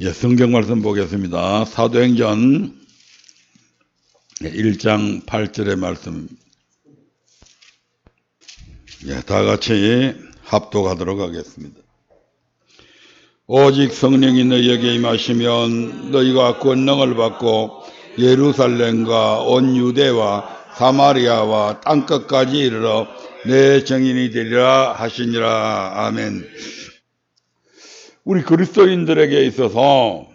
예, 성경 말씀 보겠습니다. 사도행전 1장 8절의 말씀. 예, 다 같이 합독하도록 하겠습니다. 오직 성령이 너희에게 임하시면 너희가 권능을 받고 예루살렘과 온 유대와 사마리아와 땅끝까지 이르러 내 증인이 되리라 하시니라. 아멘. 우리 그리스도인들에게 있어서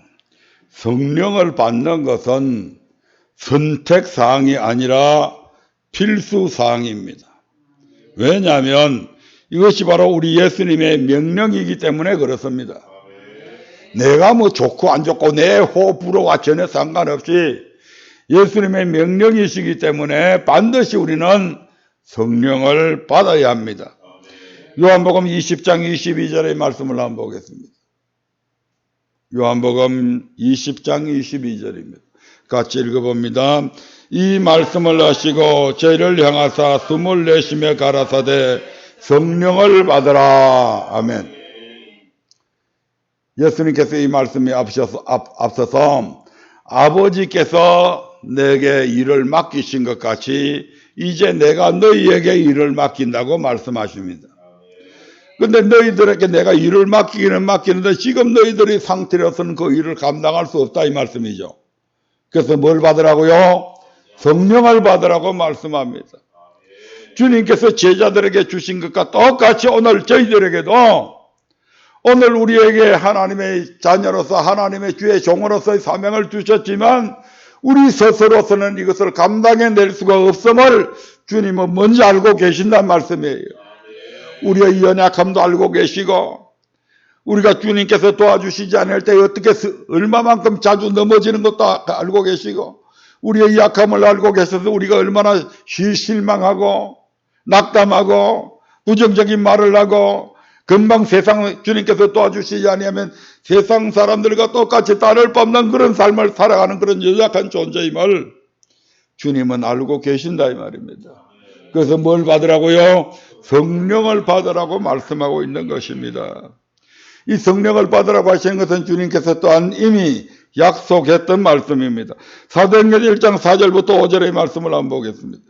성령을 받는 것은 선택사항이 아니라 필수사항입니다. 왜냐하면 이것이 바로 우리 예수님의 명령이기 때문에 그렇습니다. 내가 뭐 좋고 안 좋고 내 호불호와 전혀 상관없이 예수님의 명령이시기 때문에 반드시 우리는 성령을 받아야 합니다. 요한복음 20장 22절의 말씀을 한번 보겠습니다. 요한복음 20장 22절입니다. 같이 읽어봅니다. 이 말씀을 하시고 저희를 향하사 숨을 내쉬며 가라사대 성령을 받으라. 아멘. 예수님께서 이 말씀에 앞서서 아버지께서 내게 일을 맡기신 것 같이 이제 내가 너희에게 일을 맡긴다고 말씀하십니다. 근데 너희들에게 내가 일을 맡기기는 맡기는데 지금 너희들이 상태로서는 그 일을 감당할 수 없다 이 말씀이죠. 그래서 뭘 받으라고요? 성령을 받으라고 말씀합니다. 주님께서 제자들에게 주신 것과 똑같이 오늘 저희들에게도 오늘 우리에게 하나님의 자녀로서 하나님의 주의 종으로서의 사명을 주셨지만 우리 스스로서는 이것을 감당해낼 수가 없음을 주님은 먼저 알고 계신다는 말씀이에요. 우리의 연약함도 알고 계시고 우리가 주님께서 도와주시지 않을 때 어떻게 얼마만큼 자주 넘어지는 것도 알고 계시고 우리의 약함을 알고 계셔서 우리가 얼마나 실망하고 낙담하고 부정적인 말을 하고 금방 세상 주님께서 도와주시지 않으면 세상 사람들과 똑같이 따를 뻔한 그런 삶을 살아가는 그런 연약한 존재임을 주님은 알고 계신다 이 말입니다. 그래서 뭘 받으라고요? 성령을 받으라고 말씀하고 있는 것입니다. 이 성령을 받으라고 하시는 것은 주님께서 또한 이미 약속했던 말씀입니다. 사도행전 1장 4절부터 5절의 말씀을 한번 보겠습니다.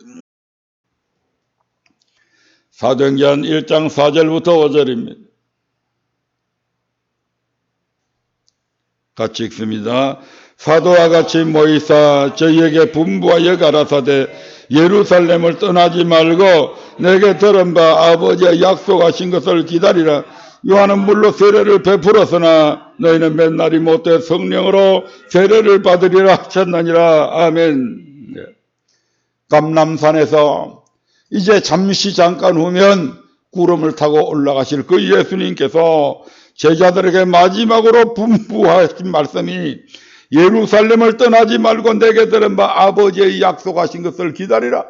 사도행전 1장 4절부터 5절입니다. 같이 읽습니다. 사도와 같이 모이사 저희에게 분부하여 가라사대 예루살렘을 떠나지 말고 내게 들은 바 아버지의 약속하신 것을 기다리라. 요한은 물로 세례를 베풀었으나 너희는 맨날이 못돼 성령으로 세례를 받으리라 하셨느니라. 아멘. 감람산에서 이제 잠깐 후면 구름을 타고 올라가실 그 예수님께서 제자들에게 마지막으로 분부하신 말씀이 예루살렘을 떠나지 말고 내게 들은 바 아버지의 약속하신 것을 기다리라.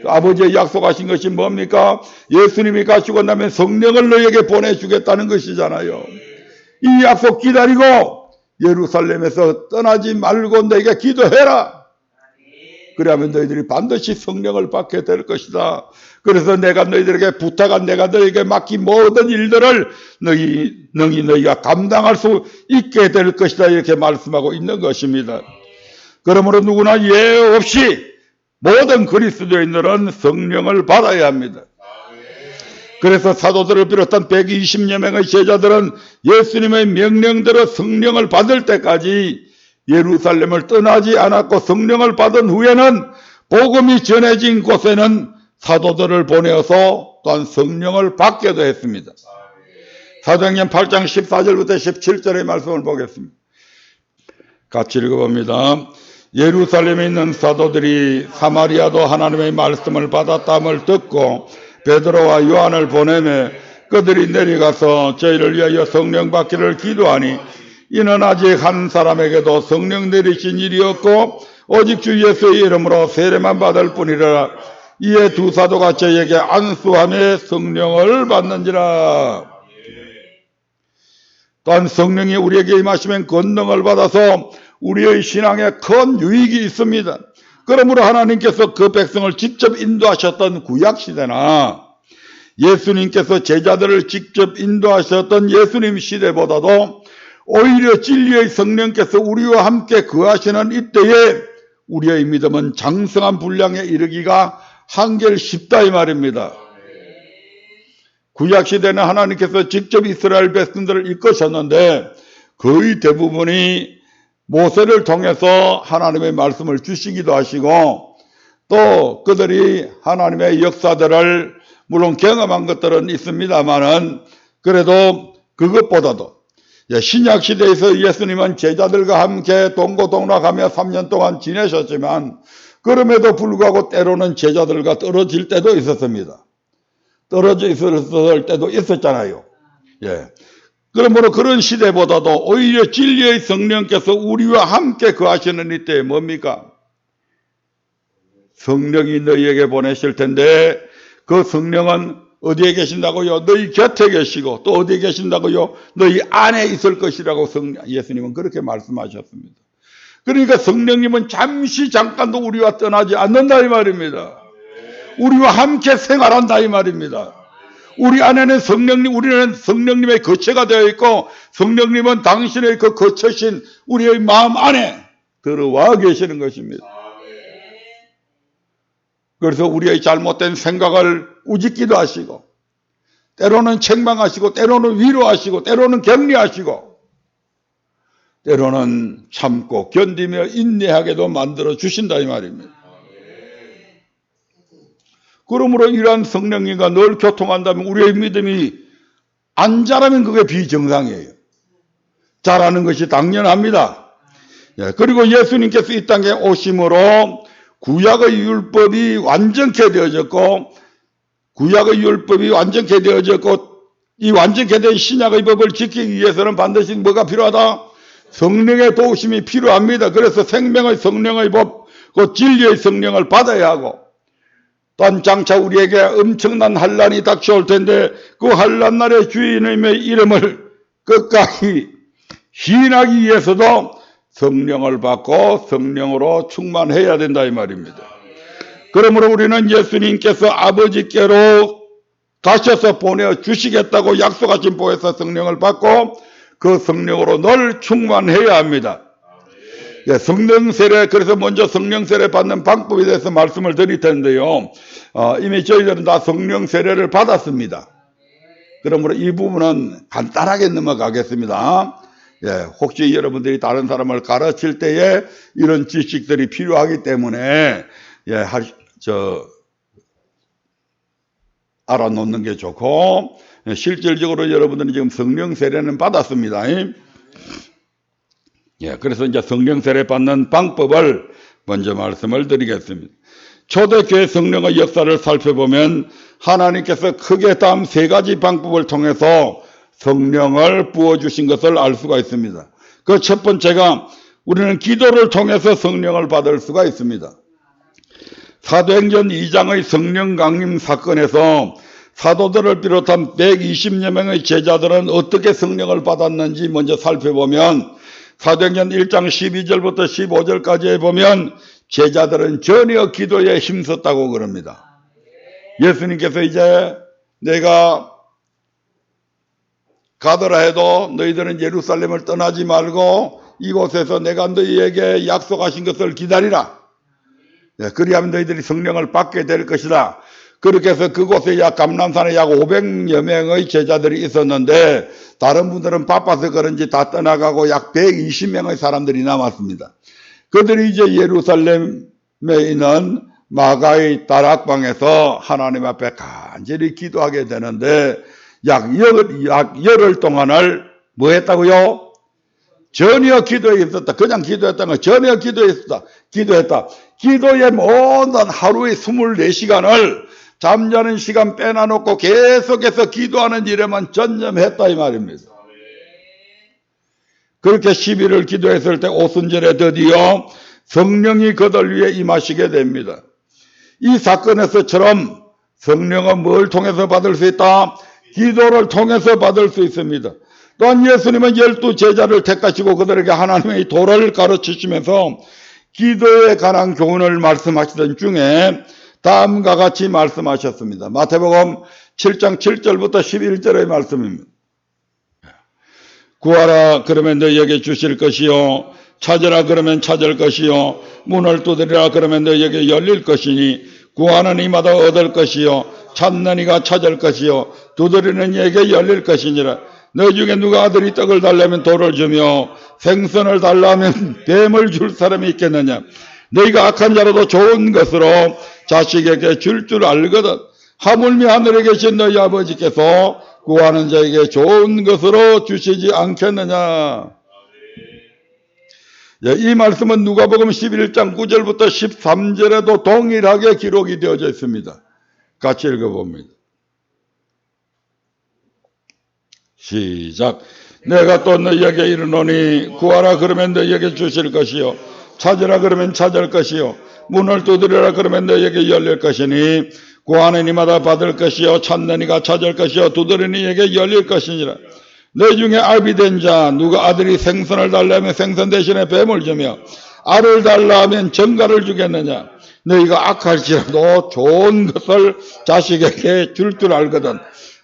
아버지의 약속하신 것이 뭡니까? 예수님이 가시고 나면 성령을 너희에게 보내주겠다는 것이잖아요. 이 약속 기다리고 예루살렘에서 떠나지 말고 너희에게 기도해라. 그러면 너희들이 반드시 성령을 받게 될 것이다. 그래서 내가 너희들에게 부탁한 내가 너희에게 맡긴 모든 일들을 너희가 감당할 수 있게 될 것이다. 이렇게 말씀하고 있는 것입니다. 그러므로 누구나 예외 없이 모든 그리스도인들은 성령을 받아야 합니다. 그래서 사도들을 비롯한 120여 명의 제자들은 예수님의 명령대로 성령을 받을 때까지 예루살렘을 떠나지 않았고 성령을 받은 후에는 복음이 전해진 곳에는 사도들을 보내어서 또한 성령을 받게도 했습니다. 사도행전 8장 14절부터 17절의 말씀을 보겠습니다. 같이 읽어봅니다. 예루살렘에 있는 사도들이 사마리아도 하나님의 말씀을 받았다함을 듣고 베드로와 요한을 보내매 그들이 내려가서 저희를 위하여 성령 받기를 기도하니 이는 아직 한 사람에게도 성령 내리신 일이 없고 오직 주 예수의 이름으로 세례만 받을 뿐이라. 이에 두 사도가 저희에게 안수하며 성령을 받는지라. 또한 성령이 우리에게 임하시면 권능을 받아서 우리의 신앙에 큰 유익이 있습니다. 그러므로 하나님께서 그 백성을 직접 인도하셨던 구약시대나 예수님께서 제자들을 직접 인도하셨던 예수님 시대보다도 오히려 진리의 성령께서 우리와 함께 거하시는 이때에 우리의 믿음은 장성한 분량에 이르기가 한결 쉽다 이 말입니다. 구약시대는 하나님께서 직접 이스라엘 백성들을 이끄셨는데 거의 대부분이 모세를 통해서 하나님의 말씀을 주시기도 하시고 또 그들이 하나님의 역사들을 물론 경험한 것들은 있습니다만은 그래도 그것보다도 신약시대에서 예수님은 제자들과 함께 동고동락하며 3년 동안 지내셨지만 그럼에도 불구하고 때로는 제자들과 떨어질 때도 있었습니다. 떨어져 있었을 때도 있었잖아요. 그러므로 그런 시대보다도 오히려 진리의 성령께서 우리와 함께 거하시는 이때에 뭡니까? 성령이 너희에게 보내실 텐데 그 성령은 어디에 계신다고요? 너희 곁에 계시고 또 어디에 계신다고요? 너희 안에 있을 것이라고 예수님은 그렇게 말씀하셨습니다. 그러니까 성령님은 잠깐도 우리와 떠나지 않는다 이 말입니다. 우리와 함께 생활한다 이 말입니다. 우리 안에는 우리는 성령님의 거처가 되어 있고 성령님은 당신의 그 거처신 우리의 마음 안에 들어와 계시는 것입니다. 그래서 우리의 잘못된 생각을 꾸짖기도 하시고 때로는 책망하시고 때로는 위로하시고 때로는 격려하시고 때로는 참고 견디며 인내하게도 만들어 주신다 이 말입니다. 그러므로 이러한 성령님과 늘 교통한다면 우리의 믿음이 안 자라면 그게 비정상이에요. 자라는 것이 당연합니다. 그리고 예수님께서 이 땅에 오심으로 구약의 율법이 완전케 되어졌고 이 완전케 된 신약의 법을 지키기 위해서는 반드시 뭐가 필요하다? 성령의 도우심이 필요합니다. 그래서 생명의 성령의 법, 그 진리의 성령을 받아야 하고 또한 장차 우리에게 엄청난 환난이 닥쳐올 텐데 그 환난 날의 주인의 이름을 끝까지 시인하기 위해서도 성령을 받고 성령으로 충만해야 된다 이 말입니다. 그러므로 우리는 예수님께서 아버지께로 가셔서 보내주시겠다고 약속하신 보혜사 성령을 받고 그 성령으로 늘 충만해야 합니다. 성령 세례, 그래서 먼저 성령 세례 받는 방법에 대해서 말씀을 드릴 텐데요. 이미 저희들은 다 성령 세례를 받았습니다. 그러므로 이 부분은 간단하게 넘어가겠습니다. 혹시 여러분들이 다른 사람을 가르칠 때에 이런 지식들이 필요하기 때문에 알아놓는 게 좋고 실질적으로 여러분들이 지금 성령 세례는 받았습니다. 그래서 이제 성령 세례 받는 방법을 먼저 말씀을 드리겠습니다. 초대교회 성령의 역사를 살펴보면 하나님께서 크게 다음 세 가지 방법을 통해서 성령을 부어주신 것을 알 수가 있습니다. 그 첫 번째가 우리는 기도를 통해서 성령을 받을 수가 있습니다. 사도행전 2장의 성령 강림 사건에서 사도들을 비롯한 120여 명의 제자들은 어떻게 성령을 받았는지 먼저 살펴보면 사도행전 1장 12절부터 15절까지에 보면 제자들은 전혀 기도에 힘썼다고 그럽니다. 예수님께서 이제 내가 가더라 해도 너희들은 예루살렘을 떠나지 말고 이곳에서 내가 너희에게 약속하신 것을 기다리라. 그리하면 너희들이 성령을 받게 될 것이다. 그렇게 해서 그곳에 감람산에 약 500여 명의 제자들이 있었는데 다른 분들은 바빠서 그런지 다 떠나가고 약 120명의 사람들이 남았습니다. 그들이 이제 예루살렘에 있는 마가의 다락방에서 하나님 앞에 간절히 기도하게 되는데 약 열흘 동안을 뭐 했다고요? 전혀 기도에 있었다. 그냥 기도했다는 거 전혀 기도에 있었다. 기도의 모든 하루의 24시간을 잠자는 시간 빼놔놓고 계속해서 기도하는 일에만 전념했다 이 말입니다. 그렇게 10일을 기도했을 때 오순절에 드디어 성령이 그들 위에 임하시게 됩니다. 이 사건에서처럼 성령은 뭘 통해서 받을 수 있다? 기도를 통해서 받을 수 있습니다. 또한 예수님은 12 제자를 택하시고 그들에게 하나님의 도를 가르치시면서 기도에 관한 교훈을 말씀하시던 중에 다음과 같이 말씀하셨습니다. 마태복음 7장 7절부터 11절의 말씀입니다. 구하라 그러면 너희에게 주실 것이요 찾으라 그러면 찾을 것이요 문을 두드리라 그러면 너희에게 열릴 것이니 구하는 이마다 얻을 것이요 찾는 이가 찾을 것이요 두드리는 이에게 열릴 것이니라. 너희 중에 누가 아들이 떡을 달라면 돌을 주며 생선을 달라면 뱀을 줄 사람이 있겠느냐. 너희가 악한 자라도 좋은 것으로 자식에게 줄 줄 알거든. 하물며 하늘에 계신 너희 아버지께서 구하는 자에게 좋은 것으로 주시지 않겠느냐. 이 말씀은 누가복음 11장 9절부터 13절에도 동일하게 기록이 되어져 있습니다. 같이 읽어봅니다. 시작. 내가 또 너희에게 이르노니 구하라 그러면 너희에게 주실 것이요 찾으라 그러면 찾을 것이요 문을 두드리라 그러면 너희에게 열릴 것이니 구하는 이마다 받을 것이요 찾는 이가 찾을 것이요 두드리는 이에게 열릴 것이니라. 너희 중에 아비된 자 누가 아들이 생선을 달라면 생선 대신에 뱀을 주며 알을 달라 하면 정갈을 주겠느냐. 너희가 악할지라도 좋은 것을 자식에게 줄 줄 알거든.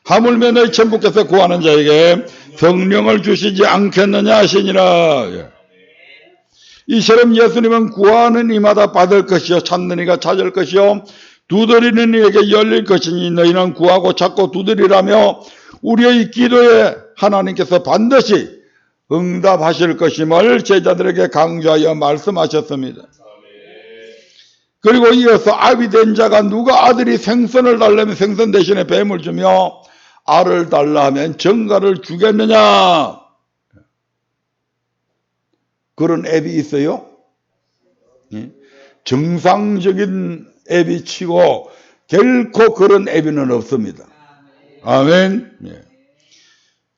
하물며 너희 천부께서 구하는 자에게 성령을 주시지 않겠느냐 하시니라. 이처럼 예수님은 구하는 이마다 받을 것이요 찾는 이가 찾을 것이요 두드리는 이에게 열릴 것이니 너희는 구하고 찾고 두드리라며 우리의 기도에 하나님께서 반드시 응답하실 것임을 제자들에게 강조하여 말씀하셨습니다. 그리고 이어서 아비된 자가 누가 아들이 생선을 달라면 생선 대신에 뱀을 주며 알을 달라 하면 정갈을 주겠느냐. 그런 앱이 있어요? 정상적인 앱이 치고 결코 그런 앱은 없습니다. 아멘.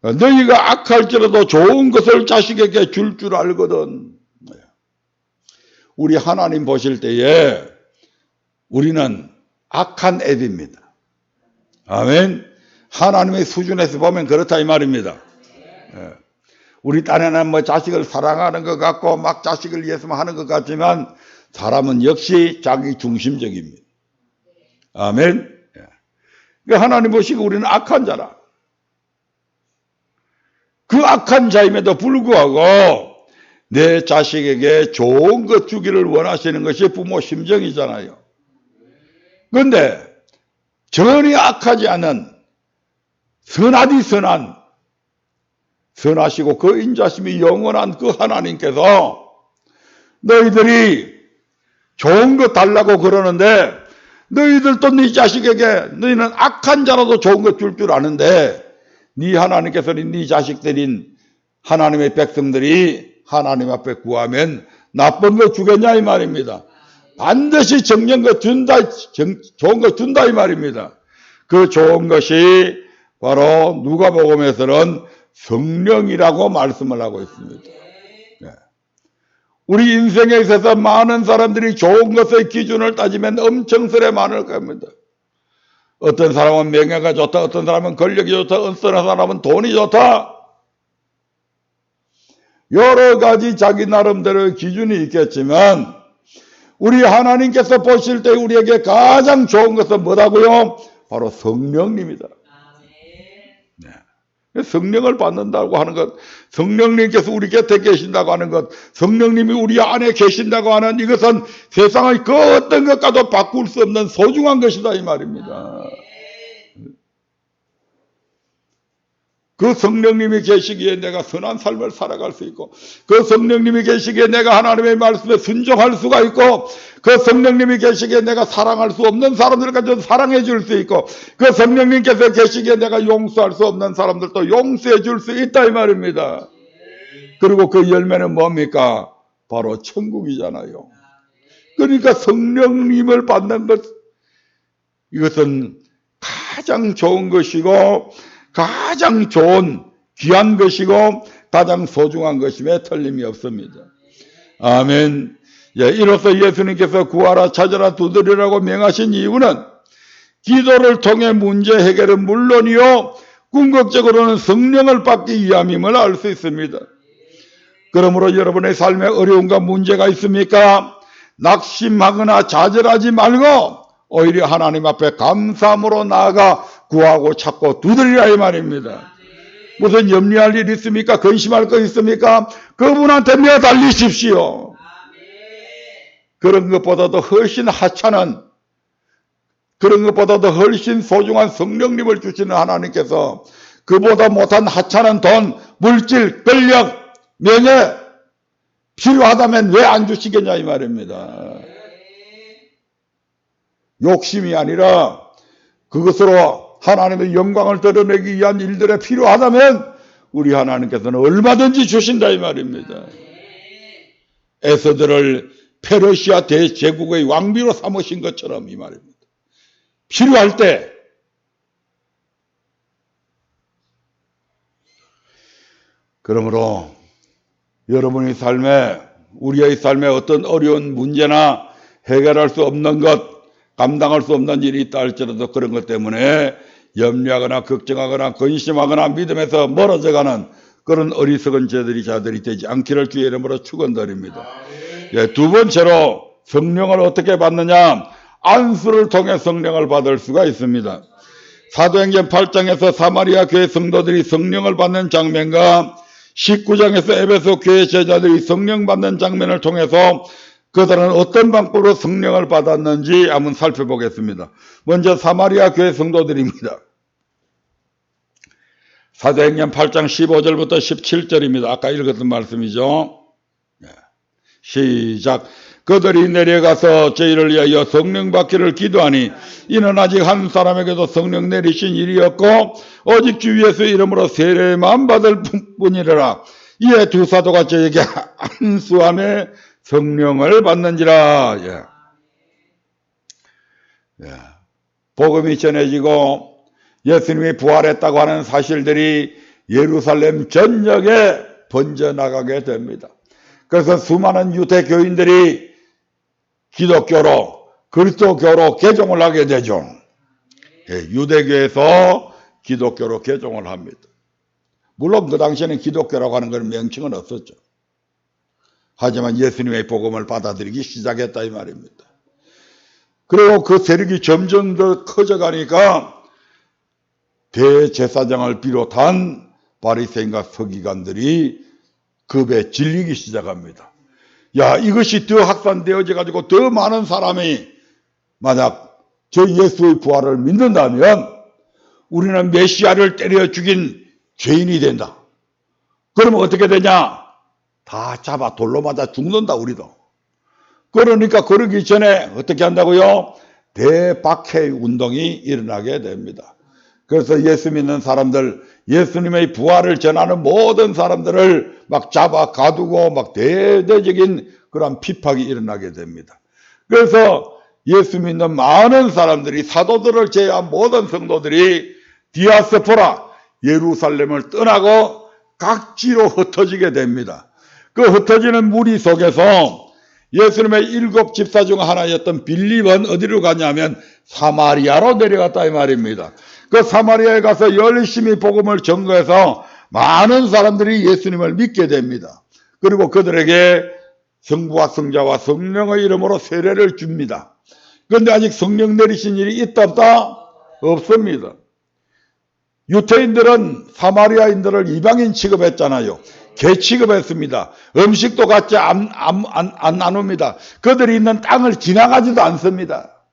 너희가 악할지라도 좋은 것을 자식에게 줄 줄 알거든. 우리 하나님 보실 때에 우리는 악한 앱입니다. 아멘. 하나님의 수준에서 보면 그렇다 이 말입니다. 우리 딴에는 뭐 자식을 사랑하는 것 같고 막 자식을 위해서만 하는 것 같지만 사람은 역시 자기 중심적입니다. 아멘. 그러니까 하나님 보시고 우리는 악한 자라. 그 악한 자임에도 불구하고 내 자식에게 좋은 것 주기를 원하시는 것이 부모 심정이잖아요. 그런데 전혀 악하지 않은 선하디 선하시고 그 인자심이 영원한 그 하나님께서 너희들이 좋은 것 달라고 그러는데 너희들도 네 자식에게 너희는 악한 자라도 좋은 것 줄 줄 아는데 네 하나님께서는 네 자식들인 하나님의 백성들이 하나님 앞에 구하면 나쁜 거 주겠냐 이 말입니다. 반드시 정령 것 준다, 좋은 거 준다 이 말입니다. 그 좋은 것이 바로 누가복음에서는 성령이라고 말씀을 하고 있습니다. 우리 인생에 있어서 많은 사람들이 좋은 것의 기준을 따지면 엄청스레 많을 겁니다. 어떤 사람은 명예가 좋다, 어떤 사람은 권력이 좋다, 어떤 사람은 돈이 좋다. 여러 가지 자기 나름대로의 기준이 있겠지만 우리 하나님께서 보실 때 우리에게 가장 좋은 것은 뭐라고요? 바로 성령님이다. 성령을 받는다고 하는 것, 성령님께서 우리 곁에 계신다고 하는 것, 성령님이 우리 안에 계신다고 하는 이것은 세상의 그 어떤 것과도 바꿀 수 없는 소중한 것이다 이 말입니다. 그 성령님이 계시기에 내가 선한 삶을 살아갈 수 있고 그 성령님이 계시기에 내가 하나님의 말씀에 순종할 수가 있고 그 성령님이 계시기에 내가 사랑할 수 없는 사람들까지도 사랑해 줄 수 있고 그 성령님께서 계시기에 내가 용서할 수 없는 사람들도 용서해 줄 수 있다 이 말입니다. 그리고 그 열매는 뭡니까? 바로 천국이잖아요. 그러니까 성령님을 받는 것 이것은 가장 좋은 것이고 가장 좋은 귀한 것이고 가장 소중한 것임에 틀림이 없습니다. 아멘. 이로써 예수님께서 구하라 찾으라 두드리라고 명하신 이유는 기도를 통해 문제 해결은 물론이요 궁극적으로는 성령을 받기 위함임을 알 수 있습니다. 그러므로 여러분의 삶에 어려움과 문제가 있습니까? 낙심하거나 좌절하지 말고 오히려 하나님 앞에 감사함으로 나아가 구하고 찾고 두드리라 이 말입니다. 무슨 염려할 일 있습니까? 근심할 거 있습니까? 그분한테 매달리십시오. 그런 것보다도 훨씬 하찮은, 그런 것보다도 훨씬 소중한 성령님을 주시는 하나님께서 그보다 못한 하찮은 돈, 물질, 권력, 명예 필요하다면 왜 안 주시겠냐 이 말입니다. 욕심이 아니라 그것으로 하나님의 영광을 드러내기 위한 일들에 필요하다면 우리 하나님께서는 얼마든지 주신다 이 말입니다. 에서들을 페르시아 대제국의 왕비로 삼으신 것처럼 이 말입니다. 필요할 때 그러므로 여러분의 삶에, 우리의 삶에 어떤 어려운 문제나 해결할 수 없는 것, 감당할 수 없는 일이 있다 할지라도 그런 것 때문에 염려하거나 걱정하거나 근심하거나 믿음에서 멀어져가는 그런 어리석은 자들이 되지 않기를 주의 이름으로 축원드립니다. 예, 두 번째로 성령을 어떻게 받느냐? 안수를 통해 성령을 받을 수가 있습니다. 사도행전 8장에서 사마리아 교회 성도들이 성령을 받는 장면과 19장에서 에베소 교회 제자들이 성령 받는 장면을 통해서 그들은 어떤 방법으로 성령을 받았는지 한번 살펴보겠습니다. 먼저 사마리아 교회 성도들입니다. 사도행전 8장 15절부터 17절입니다. 아까 읽었던 말씀이죠. 시작. 그들이 내려가서 저희를 위하여 성령 받기를 기도하니 이는 아직 한 사람에게도 성령 내리신 일이 없고 오직 주 예수 이름으로 세례만 받을 뿐이라. 이에 두 사도가 저에게 안수함에 성령을 받는지라. 복음이 전해지고 예수님이 부활했다고 하는 사실들이 예루살렘 전역에 번져나가게 됩니다. 그래서 수많은 유대 교인들이 기독교로, 그리스도교로 개종을 하게 되죠. 유대교에서 기독교로 개종을 합니다. 물론 그 당시에는 기독교라고 하는 건 명칭은 없었죠. 하지만 예수님의 복음을 받아들이기 시작했다 이 말입니다. 그리고 그 세력이 점점 더 커져가니까 대제사장을 비롯한 바리새인과 서기관들이 급에 질리기 시작합니다. 야, 이것이 더 확산되어져 가지고 더 많은 사람이 만약 저 예수의 부활을 믿는다면 우리는 메시아를 때려 죽인 죄인이 된다. 그러면 어떻게 되냐? 다 잡아 돌로 맞아 죽는다 우리도. 그러니까 그러기 전에 어떻게 한다고요? 대박해 운동이 일어나게 됩니다. 그래서 예수 믿는 사람들, 예수님의 부활을 전하는 모든 사람들을 막 잡아 가두고 막 대대적인 그런 핍박이 일어나게 됩니다. 그래서 예수 믿는 많은 사람들이, 사도들을 제외한 모든 성도들이 디아스포라, 예루살렘을 떠나고 각지로 흩어지게 됩니다. 그 흩어지는 무리 속에서 예수님의 7 집사 중 하나였던 빌립은 어디로 가냐면 사마리아로 내려갔다 이 말입니다. 그 사마리아에 가서 열심히 복음을 전거해서 많은 사람들이 예수님을 믿게 됩니다. 그리고 그들에게 성부와 성자와 성령의 이름으로 세례를 줍니다. 그런데 아직 성령 내리신 일이 있다 없다? 없습니다. 유태인들은 사마리아인들을 이방인 취급했잖아요. 개 취급했습니다. 음식도 같이 안 나눕니다. 그들이 있는 땅을 지나가지도 않습니다.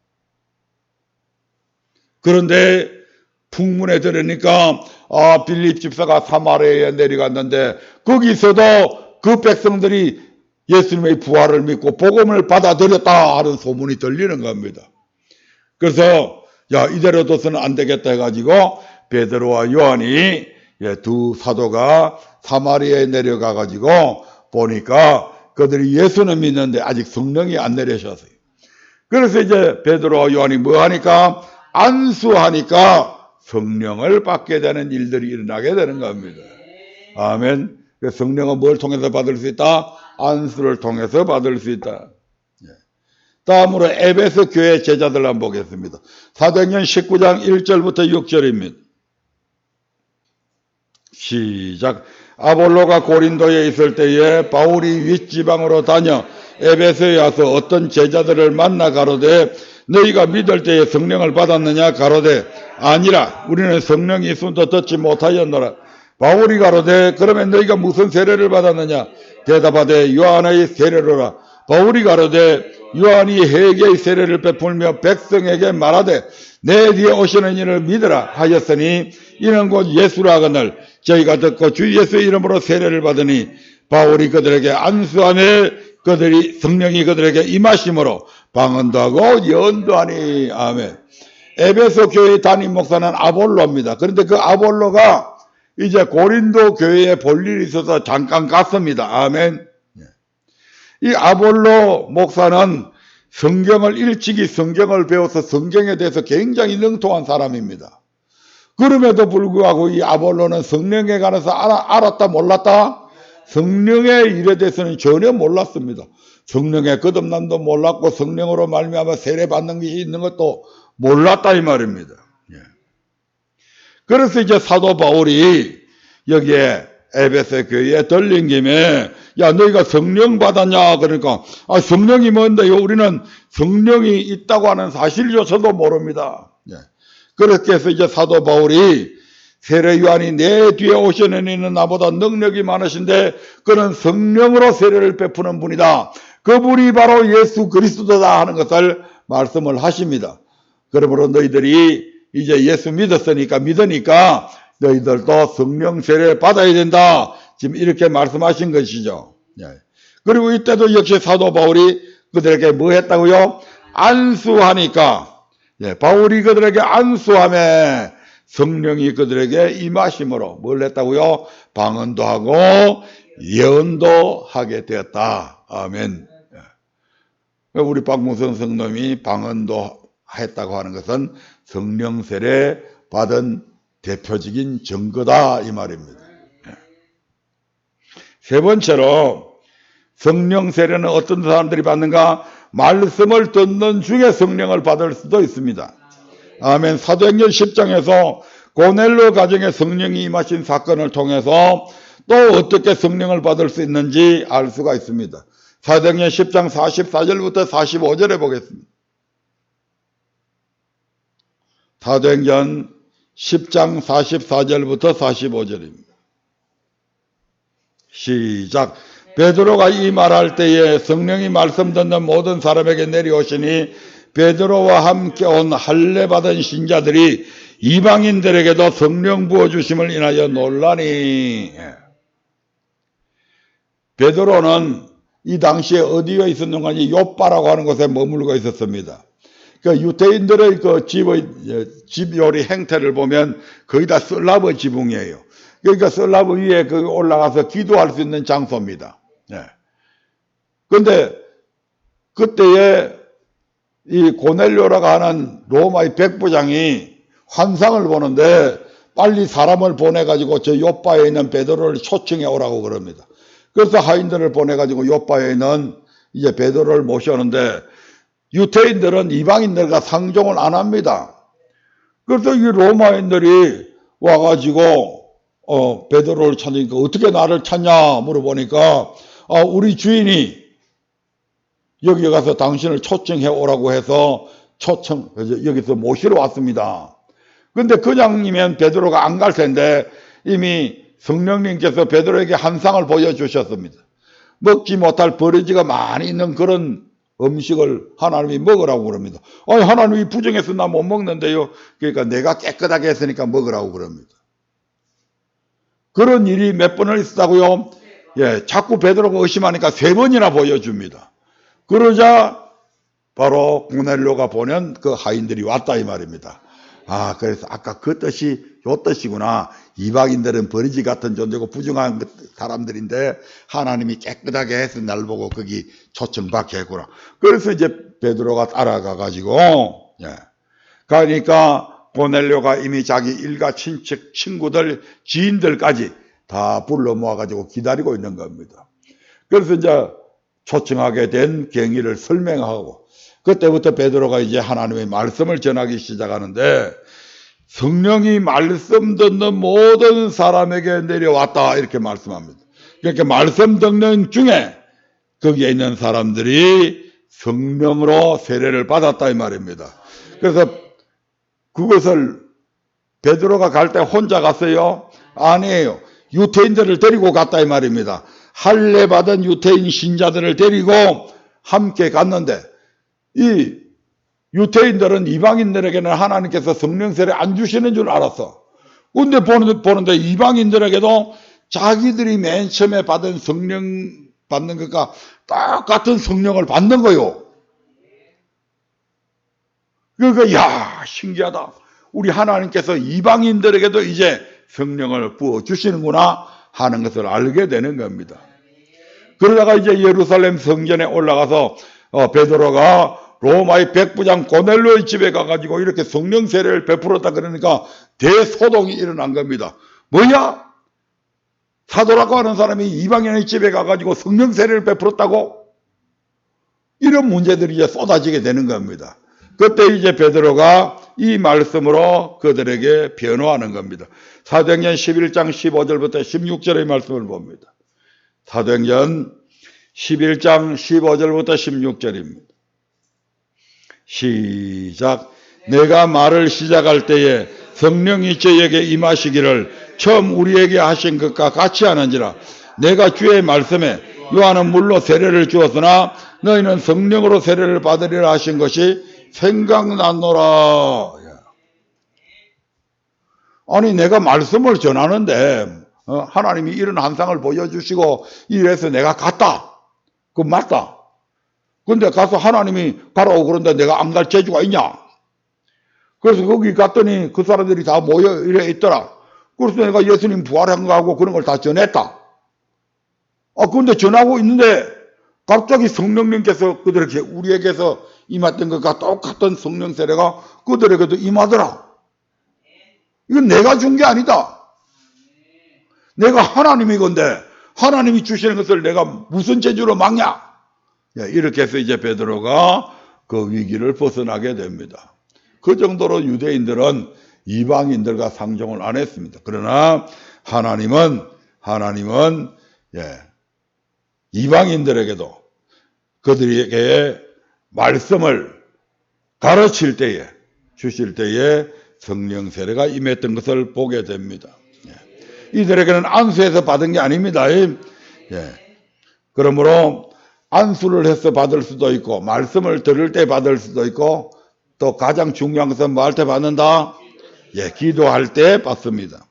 그런데 풍문에 들으니까 빌립 집사가 사마리아에 내려갔는데 거기서도 그 백성들이 예수님의 부활을 믿고 복음을 받아들였다 하는 소문이 들리는 겁니다. 그래서 야, 이대로 둬서는 안 되겠다 해가지고 베드로와 요한이 두 사도가 사마리아에 내려가 가지고 보니까 그들이 예수는 믿는데 아직 성령이 안 내려셨어요. 그래서 이제 베드로와 요한이 뭐 하니까 안수하니까 성령을 받게 되는 일들이 일어나게 되는 겁니다. 아멘. 성령은 뭘 통해서 받을 수 있다? 안수를 통해서 받을 수 있다. 다음으로 에베소 교회 제자들 한번 보겠습니다. 사도행전 19장 1절부터 6절입니다. 시작. 아볼로가 고린도에 있을 때에 바울이 윗지방으로 다녀 에베소에 와서 어떤 제자들을 만나 가로되 너희가 믿을 때에 성령을 받았느냐? 가로되 아니라 우리는 성령이 있음도 듣지 못하였노라. 바울이 가로되 그러면 너희가 무슨 세례를 받았느냐? 대답하되 요한의 세례로라. 바울이 가로되 요한이 회개의 세례를 베풀며 백성에게 말하되 내 뒤에 오시는 이를 믿으라 하였으니 이는 곧 예수라 하거늘 저희가 듣고 주 예수의 이름으로 세례를 받으니 바울이 그들에게 안수하며 그들이 성령이 그들에게 임하심으로 방언도 하고 예언도 하니. 아멘. 에베소 교회 담임 목사는 아볼로입니다. 그런데 그 아볼로가 이제 고린도 교회에 볼 일이 있어서 잠깐 갔습니다. 아멘. 이 아볼로 목사는 성경을 일찍이 성경을 배워서 성경에 대해서 굉장히 능통한 사람입니다. 그럼에도 불구하고 이 아볼로는 성령에 관해서 알았다 몰랐다? 성령의 일에 대해서는 전혀 몰랐습니다. 성령의 거듭남도 몰랐고 성령으로 말미암아 세례받는 것이 있는 것도 몰랐다 이 말입니다. 그래서 이제 사도 바울이 여기에 에베소 교회에 들린 김에 야 너희가 성령 받았냐 그러니까 성령이 뭔데요? 우리는 성령이 있다고 하는 사실조차도 모릅니다. 그렇게 해서 이제 사도 바울이 세례 요한이 내 뒤에 오시는 이는 나보다 능력이 많으신데 그는 성령으로 세례를 베푸는 분이다. 그분이 바로 예수 그리스도다 하는 것을 말씀을 하십니다. 그러므로 너희들이 이제 예수 믿으니까 너희들도 성령 세례 받아야 된다. 지금 이렇게 말씀하신 것이죠. 그리고 이때도 역시 사도 바울이 그들에게 뭐 했다고요? 안수하니까 바울이 그들에게 안수하며 성령이 그들에게 임하심으로 뭘 했다고요? 방언도 하고 예언도 하게 되었다. 아멘. 우리 박무선 성도님이 방언도 했다고 하는 것은 성령 세례 받은 대표적인 증거다 이 말입니다. 세 번째로 성령 세례는 어떤 사람들이 받는가? 말씀을 듣는 중에 성령을 받을 수도 있습니다. 아멘. 사도행전 10장에서 고넬로 가정에 성령이 임하신 사건을 통해서 또 어떻게 성령을 받을 수 있는지 알 수가 있습니다. 사도행전 10장 44절부터 45절에 보겠습니다. 사도행전 10장 44절부터 45절입니다. 시작. 베드로가 이 말할 때에 성령이 말씀 듣는 모든 사람에게 내려오시니 베드로와 함께 온 할례 받은 신자들이 이방인들에게도 성령 부어주심을 인하여 놀라니. 베드로는 이 당시에 어디에 있었는가? 요빠라고 하는 곳에 머물고 있었습니다. 그 유대인들의 그 집 요리 행태를 보면 거의 다 슬라브 지붕이에요. 그러니까 슬라브 위에 그 올라가서 기도할 수 있는 장소입니다. 그런데 그때에 이 고넬료라고 하는 로마의 백부장이 환상을 보는데 빨리 사람을 보내가지고 저 요빠에 있는 베드로를 초청해 오라고 그럽니다. 그래서 하인들을 보내가지고 요빠에 있는 이제 베드로를 모셔오는데 유태인들은 이방인들과 상종을 안 합니다. 그래서 이 로마인들이 와가지고 베드로를 찾으니까 어떻게 나를 찾냐 물어보니까 우리 주인이 여기 가서 당신을 초청해 오라고 해서 여기서 모시러 왔습니다. 근데 그냥이면 베드로가 안 갈 텐데 이미 성령님께서 베드로에게 한상을 보여주셨습니다. 먹지 못할 버리지가 많이 있는 그런 음식을 하나님이 먹으라고 그럽니다. 아니 하나님이 부정해서 나 못 먹는데요. 그러니까 내가 깨끗하게 했으니까 먹으라고 그럽니다. 그런 일이 몇 번을 있었다고요? 자꾸 베드로가 의심하니까 3번이나 보여줍니다. 그러자 바로 고넬료가 보낸 그 하인들이 왔다 이 말입니다. 그래서 아까 그 뜻이 요 뜻이구나. 이방인들은 버리지 같은 존재고 부정한 사람들인데 하나님이 깨끗하게 해서 날 보고 거기 초청받게 했구나. 그래서 이제 베드로가 따라가 가지고 그러니까 고넬료가 이미 자기 일가 친척 친구들 지인들까지 다 불러 모아 가지고 기다리고 있는 겁니다. 그래서 이제 초청하게 된 경위를 설명하고 그때부터 베드로가 이제 하나님의 말씀을 전하기 시작하는데 성령이 말씀 듣는 모든 사람에게 내려왔다 이렇게 말씀합니다. 그러니까 말씀 듣는 중에 거기에 있는 사람들이 성령으로 세례를 받았다 이 말입니다. 그래서 그것을 베드로가 갈 때 혼자 갔어요? 아니에요. 유태인들을 데리고 갔다 이 말입니다. 할례 받은 유태인 신자들을 데리고 함께 갔는데 이 유태인들은 이방인들에게는 하나님께서 성령 세례 안 주시는 줄 알았어. 근데 보는데 이방인들에게도 자기들이 맨 처음에 받은 성령 받는 것과 똑같은 성령을 받는 거요. 그러니까 야 신기하다. 우리 하나님께서 이방인들에게도 이제 성령을 부어주시는구나 하는 것을 알게 되는 겁니다. 그러다가 이제 예루살렘 성전에 올라가서 베드로가 로마의 백부장 고넬료의 집에 가가지고 이렇게 성령 세례를 베풀었다 그러니까 대소동이 일어난 겁니다. 뭐야? 사도라고 하는 사람이 이방인의 집에 가가지고 성령 세례를 베풀었다고? 이런 문제들이 이제 쏟아지게 되는 겁니다. 그때 이제 베드로가 이 말씀으로 그들에게 변호하는 겁니다. 사도행전 11장 15절부터 16절의 말씀을 봅니다. 사도행전 11장 15절부터 16절입니다. 시작. 내가 말을 시작할 때에 성령이 저에게 임하시기를 처음 우리에게 하신 것과 같이 하는지라. 내가 주의 말씀에 요한은 물로 세례를 주었으나 너희는 성령으로 세례를 받으리라 하신 것이 생각났노라. 아니 내가 말씀을 전하는데 하나님이 이런 환상을 보여주시고 이래서 내가 갔다. 그 맞다. 근데 가서 하나님이 가라고 그런데 내가 안 갈 재주가 있냐? 그래서 거기 갔더니 그 사람들이 다 모여 이래 있더라. 그래서 내가 예수님 부활한 거하고 그런 걸 다 전했다. 근데 전하고 있는데 갑자기 성령님께서 그들에게 우리에게서 임했던 것과 똑같은 성령 세례가 그들에게도 임하더라. 이건 내가 준 게 아니다. 내가 하나님이건데 하나님이 주시는 것을 내가 무슨 재주로 막냐? 이렇게 해서 이제 베드로가 그 위기를 벗어나게 됩니다. 그 정도로 유대인들은 이방인들과 상종을 안 했습니다. 그러나 하나님은 이방인들에게도 그들에게 말씀을 가르칠 때에 주실 때에 성령 세례가 임했던 것을 보게 됩니다. 이들에게는 안수해서 받은 게 아닙니다. 그러므로 안수를 해서 받을 수도 있고 말씀을 들을 때 받을 수도 있고 또 가장 중요한 것은 뭐 할 때 받는다? 기도할 때 받습니다.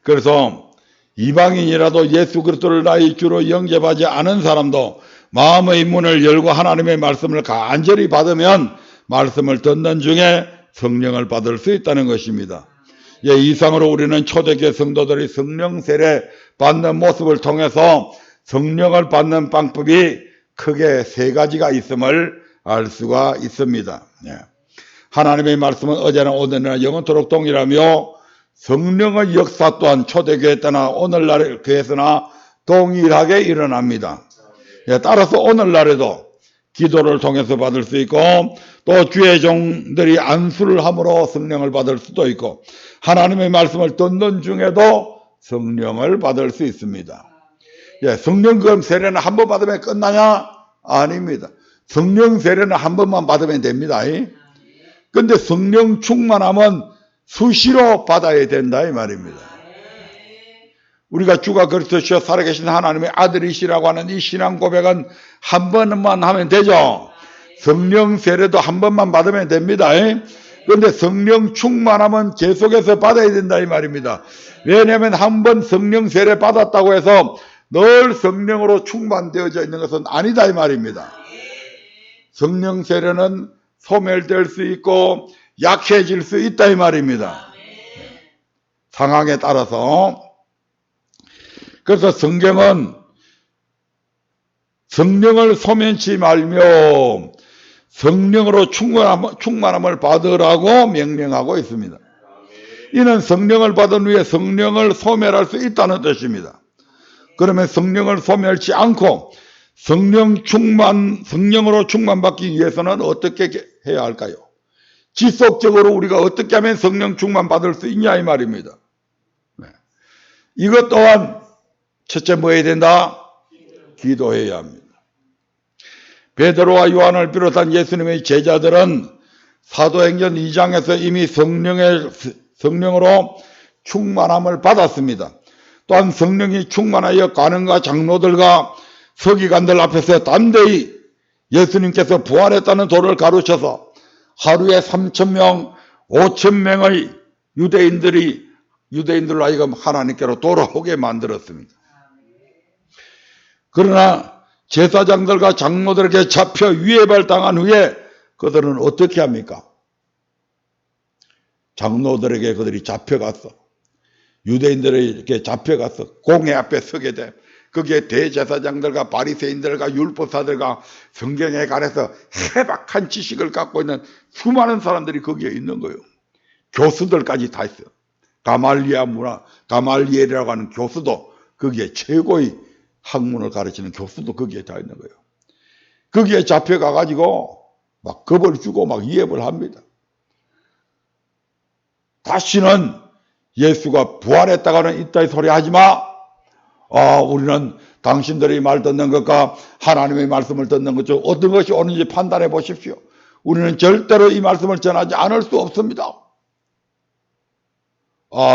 그래서 이방인이라도 예수 그리스도를 나의 주로 영접하지 않은 사람도 마음의 문을 열고 하나님의 말씀을 간절히 받으면 말씀을 듣는 중에 성령을 받을 수 있다는 것입니다. 이상으로 우리는 초대교회 성도들이 성령 세례 받는 모습을 통해서 성령을 받는 방법이 크게 세 가지가 있음을 알 수가 있습니다. 하나님의 말씀은 어제나 오늘이나 영원토록 동일하며 성령의 역사 또한 초대교회 때나 오늘날의 교회에서나 동일하게 일어납니다. 따라서 오늘날에도 기도를 통해서 받을 수 있고 또 주의 종들이 안수를 함으로 성령을 받을 수도 있고 하나님의 말씀을 듣는 중에도 성령을 받을 수 있습니다. 성령 세례는 한 번 받으면 끝나냐? 아닙니다. 성령 세례는 한 번만 받으면 됩니다. 근데 성령 충만함은 수시로 받아야 된다 이 말입니다. 우리가 주가 그리스도시여 살아계신 하나님의 아들이시라고 하는 이 신앙 고백은 한 번만 하면 되죠. 성령 세례도 한 번만 받으면 됩니다. 그런데 성령 충만함은 계속해서 받아야 된다 이 말입니다. 왜냐하면 한 번 성령 세례 받았다고 해서 늘 성령으로 충만되어져 있는 것은 아니다 이 말입니다. 성령 세례는 소멸될 수 있고 약해질 수 있다 이 말입니다. 상황에 따라서. 그래서 성경은 성령을 소멸치 말며 성령으로 충만함을 받으라고 명령하고 있습니다. 이는 성령을 받은 후에 성령을 소멸할 수 있다는 뜻입니다. 그러면 성령을 소멸치 않고 성령으로 충만받기 위해서는 어떻게 해야 할까요? 지속적으로 우리가 어떻게 하면 성령 충만 받을 수 있냐 이 말입니다. 이것 또한 첫째 뭐 해야 된다? 기도해야 합니다. 베드로와 요한을 비롯한 예수님의 제자들은 사도행전 2장에서 이미 성령으로 충만함을 받았습니다. 또한 성령이 충만하여 가는과 장로들과 서기관들 앞에서 담대히 예수님께서 부활했다는 도를 가르쳐서 하루에 3,000명, 5,000명의 유대인들로 하여금 하나님께로 돌아오게 만들었습니다. 그러나 제사장들과 장로들에게 잡혀 위협을 당한 후에 그들은 어떻게 합니까? 장로들에게 그들이 잡혀갔어. 유대인들에게 잡혀가서 공회 앞에 서게 돼. 거기에 대제사장들과 바리새인들과 율법사들과 성경에 관해서 해박한 지식을 갖고 있는 수많은 사람들이 거기에 있는 거예요. 교수들까지 다 있어요. 가말리엘이라고 하는 교수도 거기에 최고의 학문을 가르치는 교수도 거기에 다 있는 거예요. 거기에 잡혀가가지고 막 겁을 주고 막 위협을 합니다. 다시는 예수가 부활했다가는 이따위 소리 하지 마. 우리는 당신들이 말 듣는 것과 하나님의 말씀을 듣는 것 중 어떤 것이 옳은지 판단해 보십시오. 우리는 절대로 이 말씀을 전하지 않을 수 없습니다.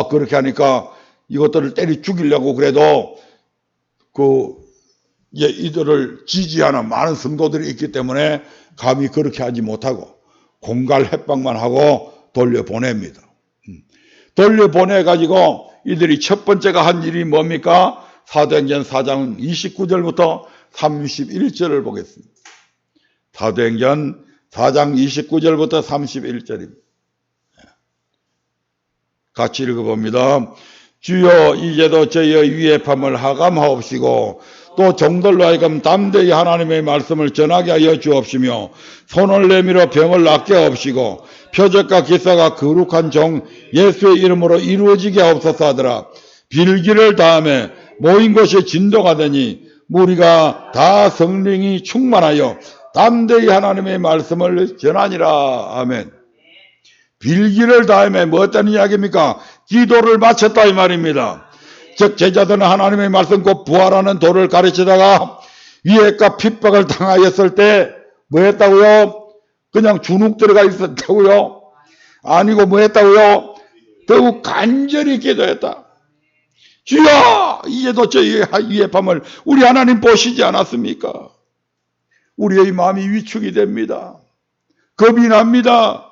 그렇게 하니까 이것들을 때려 죽이려고 그래도 이들을 지지하는 많은 성도들이 있기 때문에 감히 그렇게 하지 못하고 공갈 협박만 하고 돌려보냅니다. 돌려보내가지고 이들이 첫 번째가 한 일이 뭡니까? 사도행전 4장 29절부터 31절을 보겠습니다. 사도행전 4장 29절부터 31절입니다. 같이 읽어봅니다. 주여 이제도 저희의 위협함을 하감하옵시고 또 종들로 하여금 담대히 하나님의 말씀을 전하게 하여 주옵시며 손을 내밀어 병을 낫게 하옵시고 표적과 기사가 거룩한 종 예수의 이름으로 이루어지게 하옵소서 하더라. 빌기를 다음에 모인 곳이 진도가 되니 무리가 다 성령이 충만하여 담대히 하나님의 말씀을 전하니라. 아멘. 빌기를 다음에 뭐 어떤 이야기입니까? 기도를 마쳤다 이 말입니다. 즉 제자들은 하나님의 말씀 곧 부활하는 도를 가르치다가 위협과 핍박을 당하였을 때 뭐 했다고요? 그냥 주눅 들어가 있었다고요? 아니고 뭐 했다고요? 더욱 간절히 기도했다. 주여 이제도 저희의 위협함을 우리 하나님 보시지 않았습니까? 우리의 마음이 위축이 됩니다. 겁이 납니다.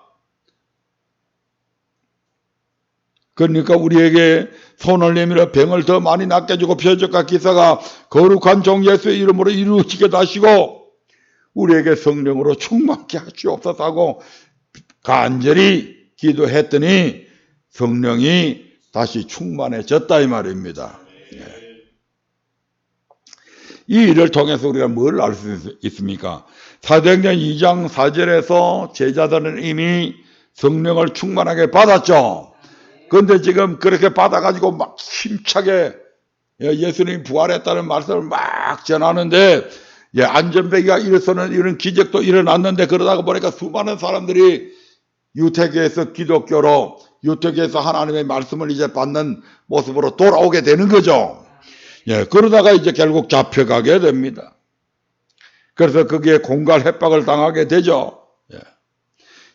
그러니까 우리에게 손을 내밀어 병을 더 많이 낫게 해주고 표적과 기사가 거룩한 종 예수의 이름으로 이루어지게 하시고 우리에게 성령으로 충만케 하시옵소서 하고 간절히 기도했더니 성령이 다시 충만해졌다 이 말입니다. 이 일을 통해서 우리가 뭘 알 수 있습니까? 사도행전 2장 4절에서 제자들은 이미 성령을 충만하게 받았죠. 그런데 지금 그렇게 받아가지고 막 힘차게 예수님이 부활했다는 말씀을 막 전하는데 안전뱅이가 일어서는 이런 기적도 일어났는데 그러다가 보니까 수많은 사람들이 유태교에서 기독교로 유태교에서 하나님의 말씀을 이제 받는 모습으로 돌아오게 되는 거죠. 그러다가 이제 결국 잡혀가게 됩니다. 그래서 거기에 공갈 협박을 당하게 되죠.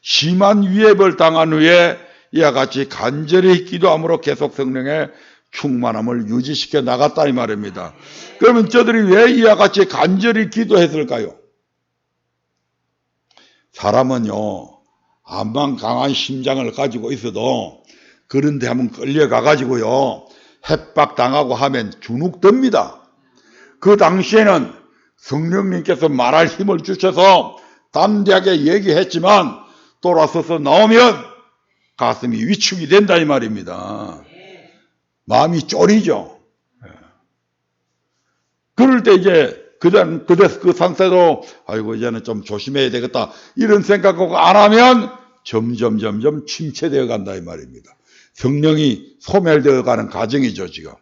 심한 위협을 당한 후에 이와 같이 간절히 기도함으로 계속 성령의 충만함을 유지시켜 나갔다 이 말입니다. 그러면 저들이 왜 이와 같이 간절히 기도했을까요? 사람은요 암만 강한 심장을 가지고 있어도 그런 데 한번 끌려가 가지고요 협박당하고 하면 주눅듭니다. 그 당시에는 성령님께서 말할 힘을 주셔서 담대하게 얘기했지만 돌아서서 나오면 가슴이 위축이 된다 이 말입니다. 마음이 쫄이죠. 그럴 때 이제 그 상태로 아이고 이제는 좀 조심해야 되겠다 이런 생각하고 안 하면 점점 침체되어 간다 이 말입니다. 성령이 소멸되어 가는 과정이죠 지금.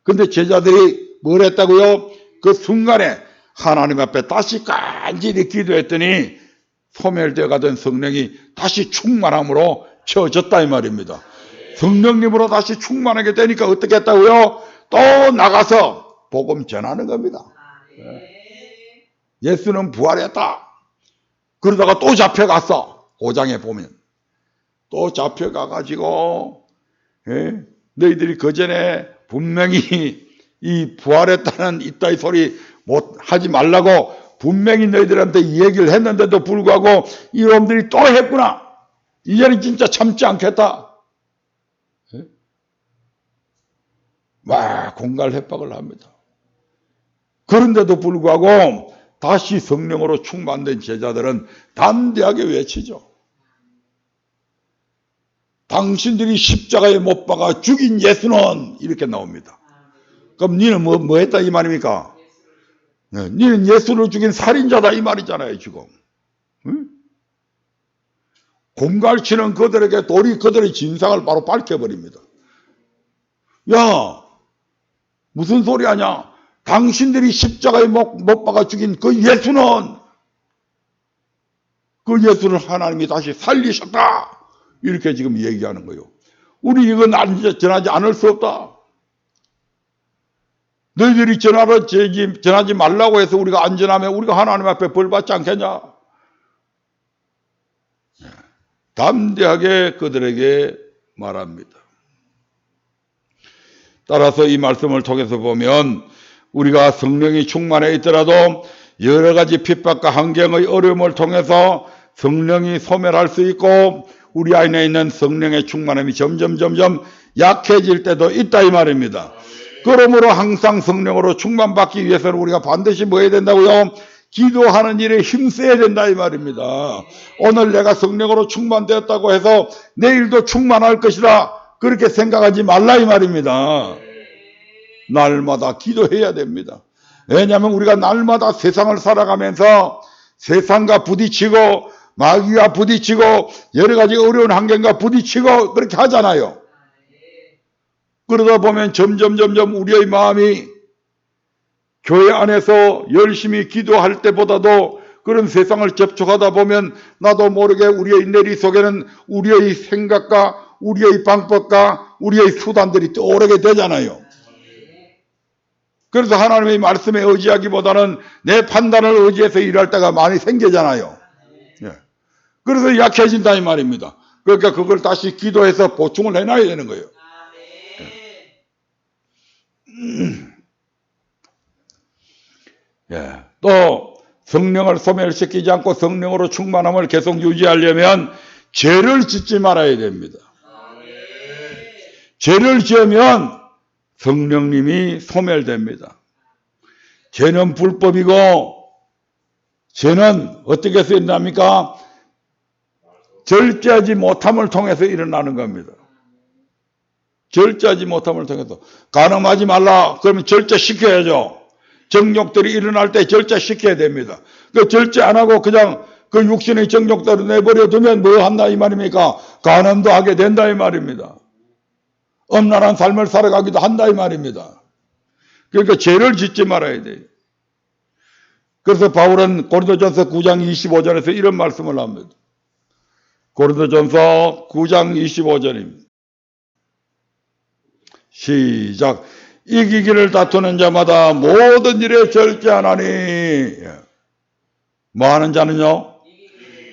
근데 제자들이 뭘 했다고요? 그 순간에 하나님 앞에 다시 간절히 기도했더니 소멸되어 가던 성령이 다시 충만함으로 채워졌다 이 말입니다. 성령님으로 다시 충만하게 되니까 어떻게 했다고요? 또 나가서 복음 전하는 겁니다. 예수는 부활했다. 그러다가 또 잡혀갔어. 5장에 보면 또 잡혀가가지고 너희들이 그 전에 분명히 이 부활했다는 이따위 소리 못 하지 말라고 분명히 너희들한테 얘기를 했는데도 불구하고 이놈들이 또 했구나. 이제는 진짜 참지 않겠다. 막 공갈 협박을 합니다. 그런데도 불구하고 다시 성령으로 충만된 제자들은 담대하게 외치죠. 당신들이 십자가에 못 박아 죽인 예수는 이렇게 나옵니다. 그럼 니는 뭐 했다 이 말입니까? 니는 예수를 죽인 살인자다 이 말이잖아요 지금. 응? 공갈치는 그들에게 돌이 그들의 진상을 바로 밝혀버립니다. 야 무슨 소리 하냐. 당신들이 십자가에 못 박아 죽인 그 예수는 그 예수를 하나님이 다시 살리셨다. 이렇게 지금 얘기하는 거예요. 우리 이건 전하지 않을 수 없다. 너희들이 전하지 말라고 해서 우리가 안 전하면 우리가 하나님 앞에 벌 받지 않겠냐. 담대하게 그들에게 말합니다. 따라서 이 말씀을 통해서 보면 우리가 성령이 충만해 있더라도 여러 가지 핍박과 환경의 어려움을 통해서 성령이 소멸할 수 있고 우리 안에 있는 성령의 충만함이 점점 약해질 때도 있다 이 말입니다. 그러므로 항상 성령으로 충만받기 위해서는 우리가 반드시 뭐 해야 된다고요? 기도하는 일에 힘써야 된다 이 말입니다. 오늘 내가 성령으로 충만되었다고 해서 내일도 충만할 것이다 그렇게 생각하지 말라 이 말입니다. 날마다 기도해야 됩니다. 왜냐하면 우리가 날마다 세상을 살아가면서 세상과 부딪히고 마귀와 부딪히고 여러 가지 어려운 환경과 부딪히고 그렇게 하잖아요. 그러다 보면 점점 우리의 마음이 교회 안에서 열심히 기도할 때보다도 그런 세상을 접촉하다 보면 나도 모르게 우리의 내리 속에는 우리의 생각과 우리의 방법과 우리의 수단들이 떠오르게 되잖아요. 그래서 하나님의 말씀에 의지하기보다는 내 판단을 의지해서 일할 때가 많이 생기잖아요. 그래서 약해진다 이 말입니다. 그러니까 그걸 다시 기도해서 보충을 해놔야 되는 거예요. 또 성령을 소멸시키지 않고 성령으로 충만함을 계속 유지하려면 죄를 짓지 말아야 됩니다. 죄를 지으면 성령님이 소멸됩니다. 죄는 불법이고 죄는 어떻게 쓰인답니까? 절제하지 못함을 통해서 일어나는 겁니다. 절제하지 못함을 통해서. 간음하지 말라 그러면 절제시켜야죠. 정욕들이 일어날 때 절제시켜야 됩니다. 그 절제 안 하고 그냥 그 육신의 정욕대로 내버려 두면 뭐 한다 이 말입니까? 간음도 하게 된다 이 말입니다. 엄란한 삶을 살아가기도 한다 이 말입니다. 그러니까 죄를 짓지 말아야 돼요. 그래서 바울은 고린도전서 9장 25절에서 이런 말씀을 합니다. 고린도전서 9장 25절입니다. 시작. 이기기를 다투는 자마다 모든 일에 절제하나니. 뭐 하는 자는요?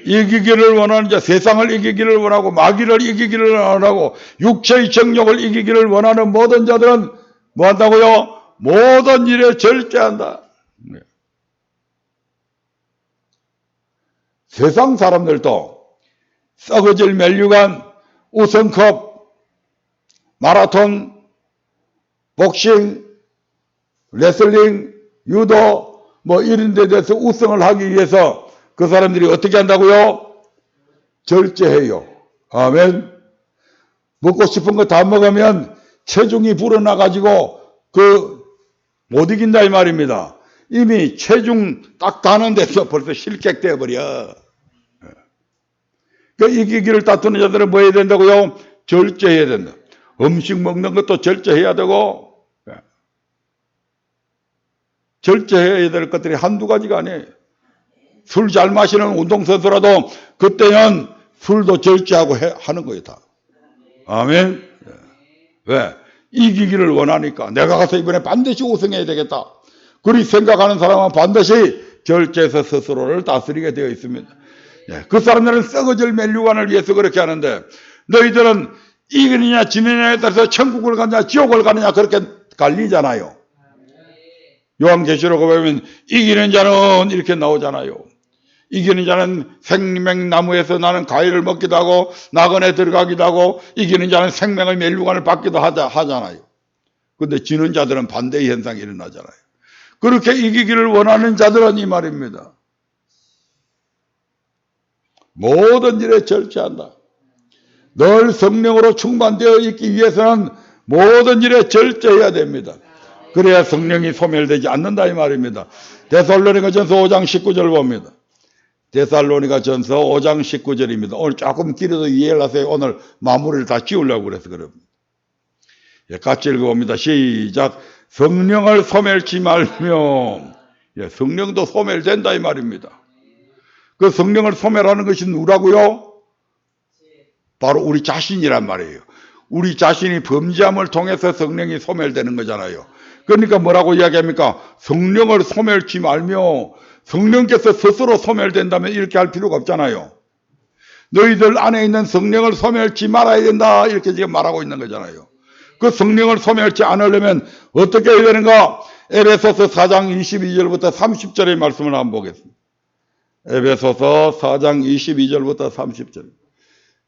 이기기를 원하는 자, 세상을 이기기를 원하고 마귀를 이기기를 원하고 육체의 정욕을 이기기를 원하는 모든 자들은 뭐 한다고요? 모든 일에 절제한다. 세상 사람들도 썩어질 멜류관, 우승컵, 마라톤, 복싱, 레슬링, 유도 뭐 이런 데 대해서 우승을 하기 위해서 그 사람들이 어떻게 한다고요? 절제해요. 아멘. 먹고 싶은 거 다 먹으면 체중이 불어나가지고 못 이긴다 이 말입니다. 이미 체중 딱 다는 데서 벌써 실격되어 버려. 그 이기기를 다투는 자들은 뭐 해야 된다고요? 절제해야 된다. 음식 먹는 것도 절제해야 되고 절제해야 될 것들이 한두 가지가 아니에요. 술 잘 마시는 운동선수라도 그때는 술도 절제하고 하는 거예요 다. 아멘. 왜? 이기기를 원하니까 내가 가서 이번에 반드시 우승해야 되겠다. 그리 생각하는 사람은 반드시 절제해서 스스로를 다스리게 되어 있습니다. 예, 그 사람들은 썩어질 멸류관을 위해서 그렇게 하는데 너희들은 이기느냐 지느냐에 따라서 천국을 가느냐 지옥을 가느냐 그렇게 갈리잖아요. 요한계시록에 보면 이기는 자는 이렇게 나오잖아요. 이기는 자는 생명나무에서 나는 과일을 먹기도 하고 낙원에 들어가기도 하고 이기는 자는 생명의 멸류관을 받기도 하잖아요. 근데 지는 자들은 반대의 현상이 일어나잖아요. 그렇게 이기기를 원하는 자들은 이 말입니다. 모든 일에 절제한다. 늘 성령으로 충만되어 있기 위해서는 모든 일에 절제해야 됩니다. 그래야 성령이 소멸되지 않는다 이 말입니다. 데살로니가전서 5장 19절 봅니다. 데살로니가전서 5장 19절입니다. 오늘 조금 길어도 이해를 하세요. 오늘 마무리를 다 지우려고 그래서 그럽니다. 예, 같이 읽어봅니다. 시작. 성령을 소멸치 말며. 예, 성령도 소멸된다 이 말입니다. 그 성령을 소멸하는 것이 누구라고요? 바로 우리 자신이란 말이에요. 우리 자신이 범죄함을 통해서 성령이 소멸되는 거잖아요. 그러니까 뭐라고 이야기합니까? 성령을 소멸치 말며. 성령께서 스스로 소멸된다면 이렇게 할 필요가 없잖아요. 너희들 안에 있는 성령을 소멸치 말아야 된다 이렇게 지금 말하고 있는 거잖아요. 그 성령을 소멸치 않으려면 어떻게 해야 되는가? 에베소서 4장 22절부터 30절의 말씀을 한번 보겠습니다. 에베소서 4장 22절부터 30절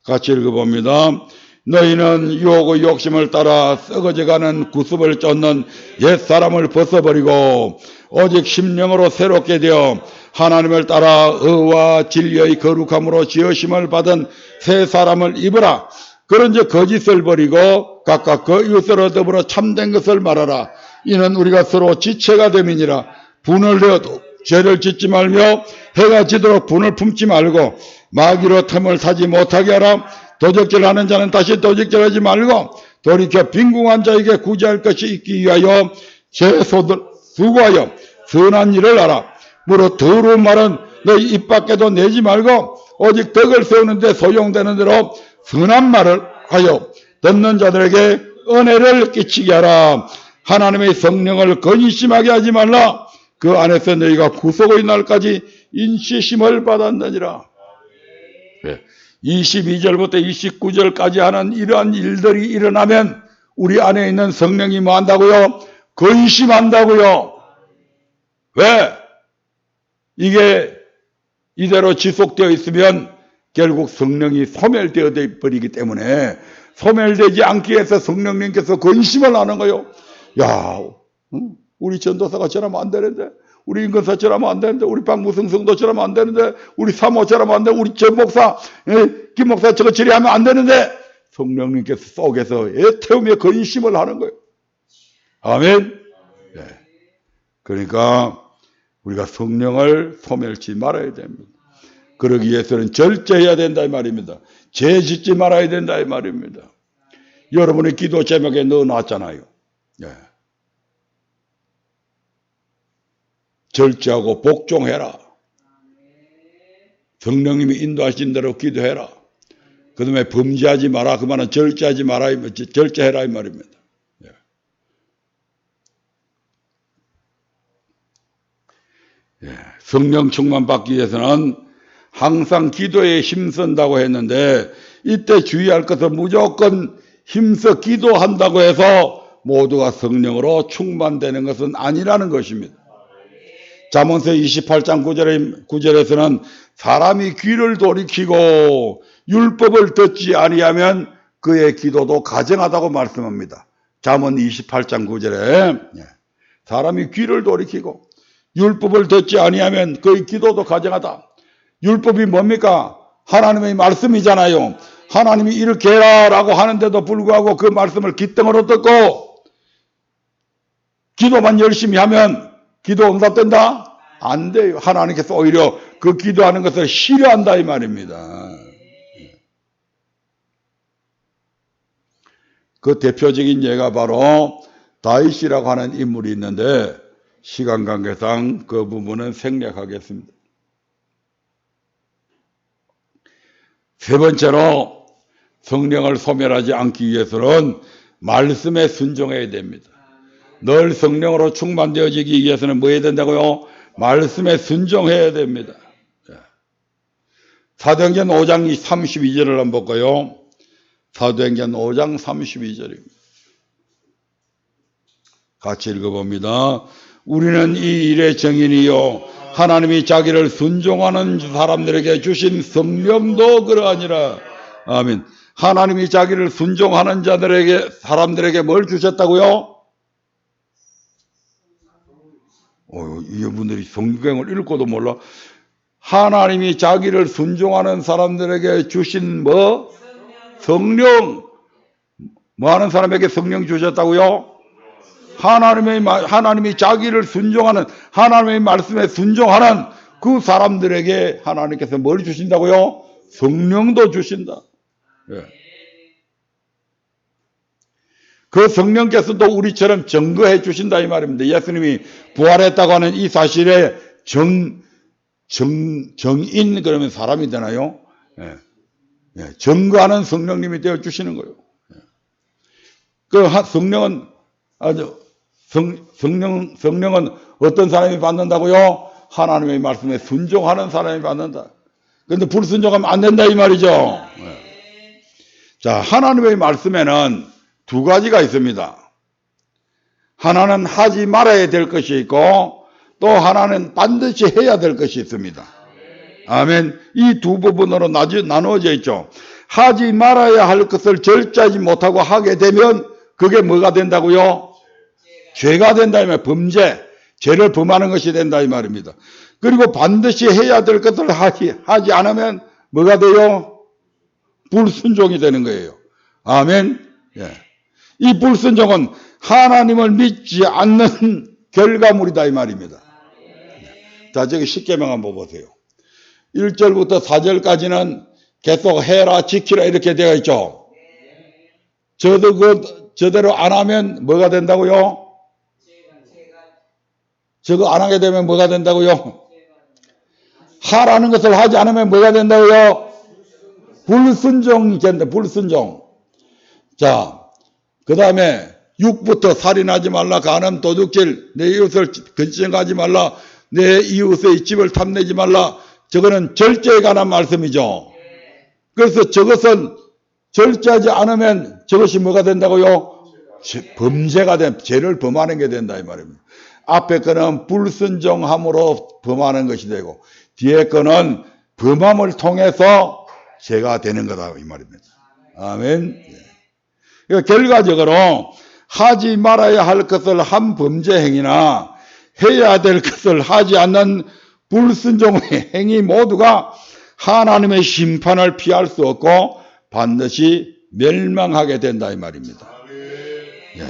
같이 읽어봅니다. 너희는 유혹의 욕심을 따라 썩어져가는 구습을 쫓는 옛사람을 벗어버리고 오직 심령으로 새롭게 되어 하나님을 따라 의와 진리의 거룩함으로 지으심을 받은 새 사람을 입으라. 그런즉 거짓을 버리고 각각 그 이웃으로 더불어 참된 것을 말하라. 이는 우리가 서로 지체가 됨이니라. 분을 내어도 죄를 짓지 말며 해가 지도록 분을 품지 말고 마귀로 틈을 타지 못하게 하라. 도적질하는 자는 다시 도적질하지 말고 돌이켜 빈궁한 자에게 구제할 것이 있기 위하여 제소들 수고하여 선한 일을 하라. 무릇 더러운 말은 너희 입 밖에도 내지 말고 오직 덕을 세우는 데 소용되는 대로 선한 말을 하여 듣는 자들에게 은혜를 끼치게 하라. 하나님의 성령을 근심하게 하지 말라. 그 안에서 너희가 구속의 날까지 인치심을 받았느니라. 22절부터 29절까지 하는 이러한 일들이 일어나면 우리 안에 있는 성령이 뭐 한다고요? 근심한다고요. 왜? 이게 이대로 지속되어 있으면 결국 성령이 소멸되어 버리기 때문에 소멸되지 않기 위해서 성령님께서 근심을 하는 거예요. 야, 우리 전도사가 저러면 안 되는데, 우리 임근사 저러면 안 되는데, 우리 박무성 성도 저러면 안 되는데, 우리 사모 저러면 안 되는데, 우리 전 목사, 김 목사 저거 저리하면 안 되는데 성령님께서 속에서 애태우며 근심을 하는 거예요. 아멘. 네. 그러니까 우리가 성령을 소멸치 말아야 됩니다. 그러기 위해서는 절제해야 된다 이 말입니다. 죄 짓지 말아야 된다 이 말입니다. 여러분의 기도 제목에 넣어놨잖아요. 네. 절제하고 복종해라. 성령님이 인도하신 대로 기도해라. 그 다음에 범죄하지 마라. 그 말은 절제하지 마라. 절제해라 이 말입니다. 네. 네. 성령 충만 받기 위해서는 항상 기도에 힘쓴다고 했는데 이때 주의할 것은 무조건 힘써 기도한다고 해서 모두가 성령으로 충만되는 것은 아니라는 것입니다. 잠언서 28장 9절에서는 사람이 귀를 돌이키고 율법을 듣지 아니하면 그의 기도도 가증하다고 말씀합니다. 잠언 28장 9절에 사람이 귀를 돌이키고 율법을 듣지 아니하면 그의 기도도 가증하다. 율법이 뭡니까? 하나님의 말씀이잖아요. 하나님이 이렇게 해라 라고 하는데도 불구하고 그 말씀을 귓등으로 듣고 기도만 열심히 하면 기도 응답된다? 안 돼요. 하나님께서 오히려 그 기도하는 것을 싫어한다 이 말입니다. 그 대표적인 예가 바로 다윗이라고 하는 인물이 있는데 시간 관계상 그 부분은 생략하겠습니다. 세 번째로 성령을 소멸하지 않기 위해서는 말씀에 순종해야 됩니다. 늘 성령으로 충만되어지기 위해서는 뭐 해야 된다고요? 말씀에 순종해야 됩니다. 사도행전 5장 32절을 한번 볼까요? 사도행전 5장 32절입니다. 같이 읽어봅니다. 우리는 이 일의 증인이요 하나님이 자기를 순종하는 사람들에게 주신 성령도 그러하니라. 아멘. 하나님이 자기를 순종하는 사람들에게 뭘 주셨다고요? 이분들이 성경을 읽고도 몰라. 하나님이 자기를 순종하는 사람들에게 주신 뭐? 성령. 뭐 하는 사람에게 성령 주셨다고요? 하나님이 자기를 순종하는, 하나님의 말씀에 순종하는 그 사람들에게 하나님께서 뭘 주신다고요? 성령도 주신다. 예. 그 성령께서도 우리처럼 증거해 주신다 이 말입니다. 예수님이 부활했다고 하는 이 사실에 정인 그러면 사람이 되나요? 예. 예. 증거하는 성령님이 되어 주시는 거예요. 예. 그 성령은 성령은 어떤 사람이 받는다고요? 하나님의 말씀에 순종하는 사람이 받는다. 그런데 불순종하면 안 된다 이 말이죠. 예. 자, 하나님의 말씀에는 두 가지가 있습니다. 하나는 하지 말아야 될 것이 있고 또 하나는 반드시 해야 될 것이 있습니다. 아멘. 이 두 부분으로 나누어져 있죠. 하지 말아야 할 것을 절제하지 못하고 하게 되면 그게 뭐가 된다고요? 죄가 된다 이 말. 범죄, 죄를 범하는 것이 된다 이 말입니다. 그리고 반드시 해야 될 것을 하지 않으면 뭐가 돼요? 불순종이 되는 거예요. 아멘. 예. 이 불순종은 하나님을 믿지 않는 결과물이다 이 말입니다. 자, 저기 십계명 한번 보세요. 1절부터 4절까지는 계속 해라 지키라 이렇게 되어 있죠. 저대로 안 하면 뭐가 된다고요? 저거 안 하게 되면 뭐가 된다고요? 하라는 것을 하지 않으면 뭐가 된다고요? 불순종이 된다. 불순종. 자, 그 다음에 6부터 살인하지 말라, 간음, 도둑질, 내 이웃을 근심하지 말라, 내 이웃의 집을 탐내지 말라. 저거는 절제에 관한 말씀이죠. 그래서 저것은 절제하지 않으면 저것이 뭐가 된다고요? 범죄가 죄를 범하는 게 된다 이 말입니다. 앞에 거는 불순종함으로 범하는 것이 되고 뒤에 거는 범함을 통해서 죄가 되는 거다 이 말입니다. 아멘. 그러니까 결과적으로 하지 말아야 할 것을 한 범죄 행위나 해야 될 것을 하지 않는 불순종의 행위 모두가 하나님의 심판을 피할 수 없고 반드시 멸망하게 된다 이 말입니다. 예.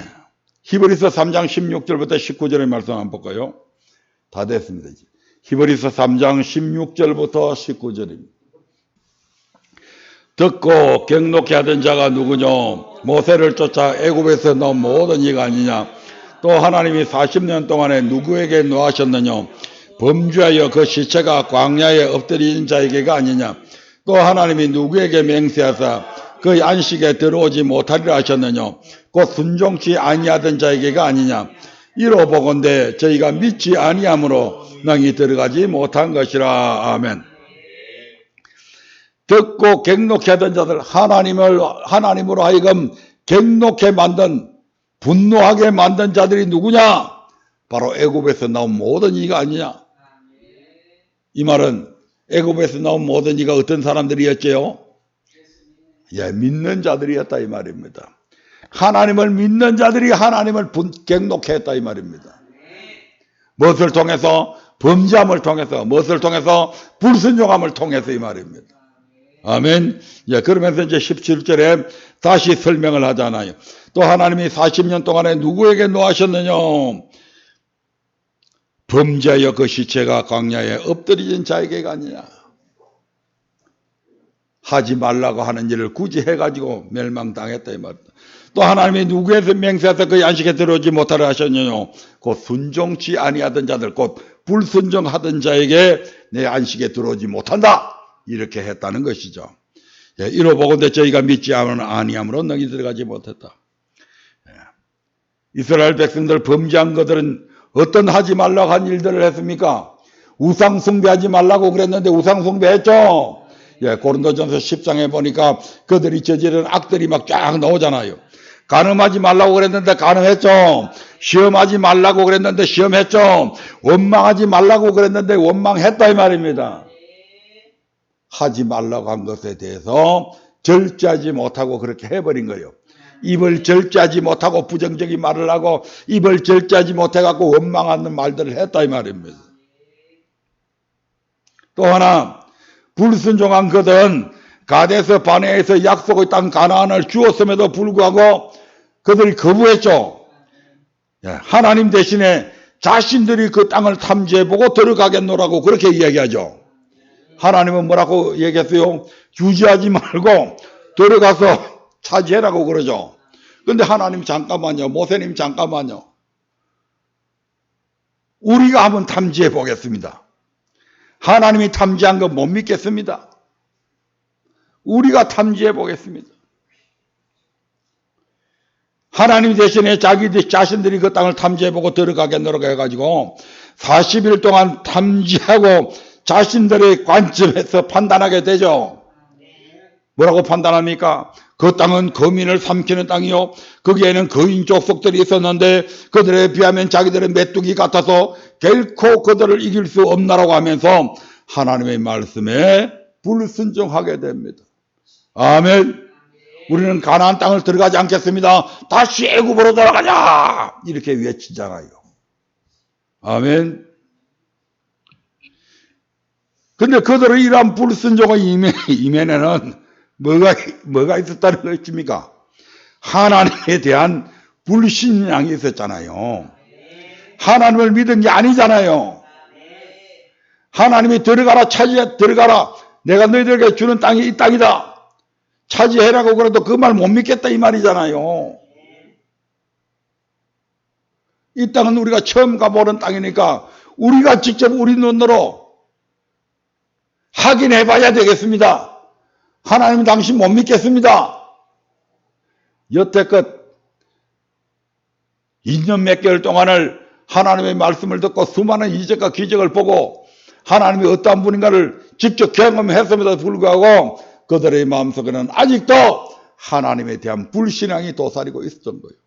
히브리서 3장 16절부터 19절의 말씀 한번 볼까요? 다 됐습니다. 이제. 히브리서 3장 16절부터 19절입니다. 듣고 경록케 하던 자가 누구뇨? 모세를 쫓아 애굽에서 나온 모든 이가 아니냐? 또 하나님이 40년 동안에 누구에게 노하셨느냐? 범죄하여 그 시체가 광야에 엎드린 자에게가 아니냐? 또 하나님이 누구에게 맹세하사 그 안식에 들어오지 못하리라 하셨느냐? 곧 순종치 아니하던 자에게가 아니냐? 이로 보건대 저희가 믿지 아니함으로 능히 들어가지 못한 것이라. 아멘. 듣고 갱록케 하던 자들, 하나님으로 하여금 갱록케 만든, 분노하게 만든 자들이 누구냐? 바로 애굽에서 나온 모든 이가 아니냐? 이 말은 애굽에서 나온 모든 이가 어떤 사람들이었지요? 예, 믿는 자들이었다 이 말입니다. 하나님을 믿는 자들이 하나님을 갱록케 했다 이 말입니다. 무엇을 통해서? 범죄함을 통해서. 무엇을 통해서? 불순종함을 통해서 이 말입니다. 아멘. 예, 그러면서 이제 17절에 다시 설명을 하잖아요. 또 하나님이 40년 동안에 누구에게 노하셨느냐? 범죄하여 그 시체가 광야에 엎드려진 자에게가 아니냐? 하지 말라고 하는 일을 굳이 해가지고 멸망당했다 이 말이다. 또 하나님이 누구에게 맹세해서 그 안식에 들어오지 못하려 하셨느냐? 곧 순종치 아니하던 자들, 곧 불순종하던 자에게 내 안식에 들어오지 못한다. 이렇게 했다는 것이죠. 예, 이로 보건대 저희가 믿지 아니함으로 너희 들어가지 못했다. 예. 이스라엘 백성들 범죄한 것들은 어떤 하지 말라고 한 일들을 했습니까? 우상 숭배하지 말라고 그랬는데 우상 숭배했죠. 예, 고린도전서 10장에 보니까 그들이 저지른 악들이 막 쫙 나오잖아요. 간음하지 말라고 그랬는데 간음했죠. 시험하지 말라고 그랬는데 시험했죠. 원망하지 말라고 그랬는데 원망했다 이 말입니다. 하지 말라고 한 것에 대해서 절제하지 못하고 그렇게 해버린 거예요. 입을 절제하지 못하고 부정적인 말을 하고 입을 절제하지 못해갖고 원망하는 말들을 했다 이 말입니다. 또 하나 불순종한 그들은 가데스 바네아에서 약속의 땅 가나안을 주었음에도 불구하고 그들이 거부했죠. 하나님 대신에 자신들이 그 땅을 탐지해보고 들어가겠노라고 그렇게 이야기하죠. 하나님은 뭐라고 얘기했어요? 규제하지 말고 들어가서 차지해라고 그러죠. 근데 하나님 잠깐만요. 모세님 잠깐만요. 우리가 한번 탐지해 보겠습니다. 하나님이 탐지한 거 못 믿겠습니다. 우리가 탐지해 보겠습니다. 하나님 대신에 자신들이 그 땅을 탐지해보고 들어가겠노라고 해가지고 40일 동안 탐지하고 자신들의 관점에서 판단하게 되죠. 뭐라고 판단합니까? 그 땅은 거민을 삼키는 땅이요. 거기에는 거인 족속들이 있었는데 그들에 비하면 자기들은 메뚜기 같아서 결코 그들을 이길 수 없나라고 하면서 하나님의 말씀에 불순종하게 됩니다. 아멘. 우리는 가나안 땅을 들어가지 않겠습니다. 다시 애굽으로 돌아가자 이렇게 외치잖아요. 아멘. 근데 그들의 이러한 불순종의 이면에는 뭐가 있었다는 것입니까? 하나님에 대한 불신앙이 있었잖아요. 하나님을 믿은 게 아니잖아요. 하나님이 들어가라 들어가라 내가 너희들에게 주는 땅이 이 땅이다 차지해라고 그래도 그 말 못 믿겠다 이 말이잖아요. 이 땅은 우리가 처음 가보는 땅이니까 우리가 직접 우리 눈으로 확인해 봐야 되겠습니다. 하나님 당신 못 믿겠습니다. 여태껏 2년 몇 개월 동안을 하나님의 말씀을 듣고 수많은 이적과 기적을 보고 하나님이 어떠한 분인가를 직접 경험했음에도 불구하고 그들의 마음속에는 아직도 하나님에 대한 불신앙이 도사리고 있었던 거예요.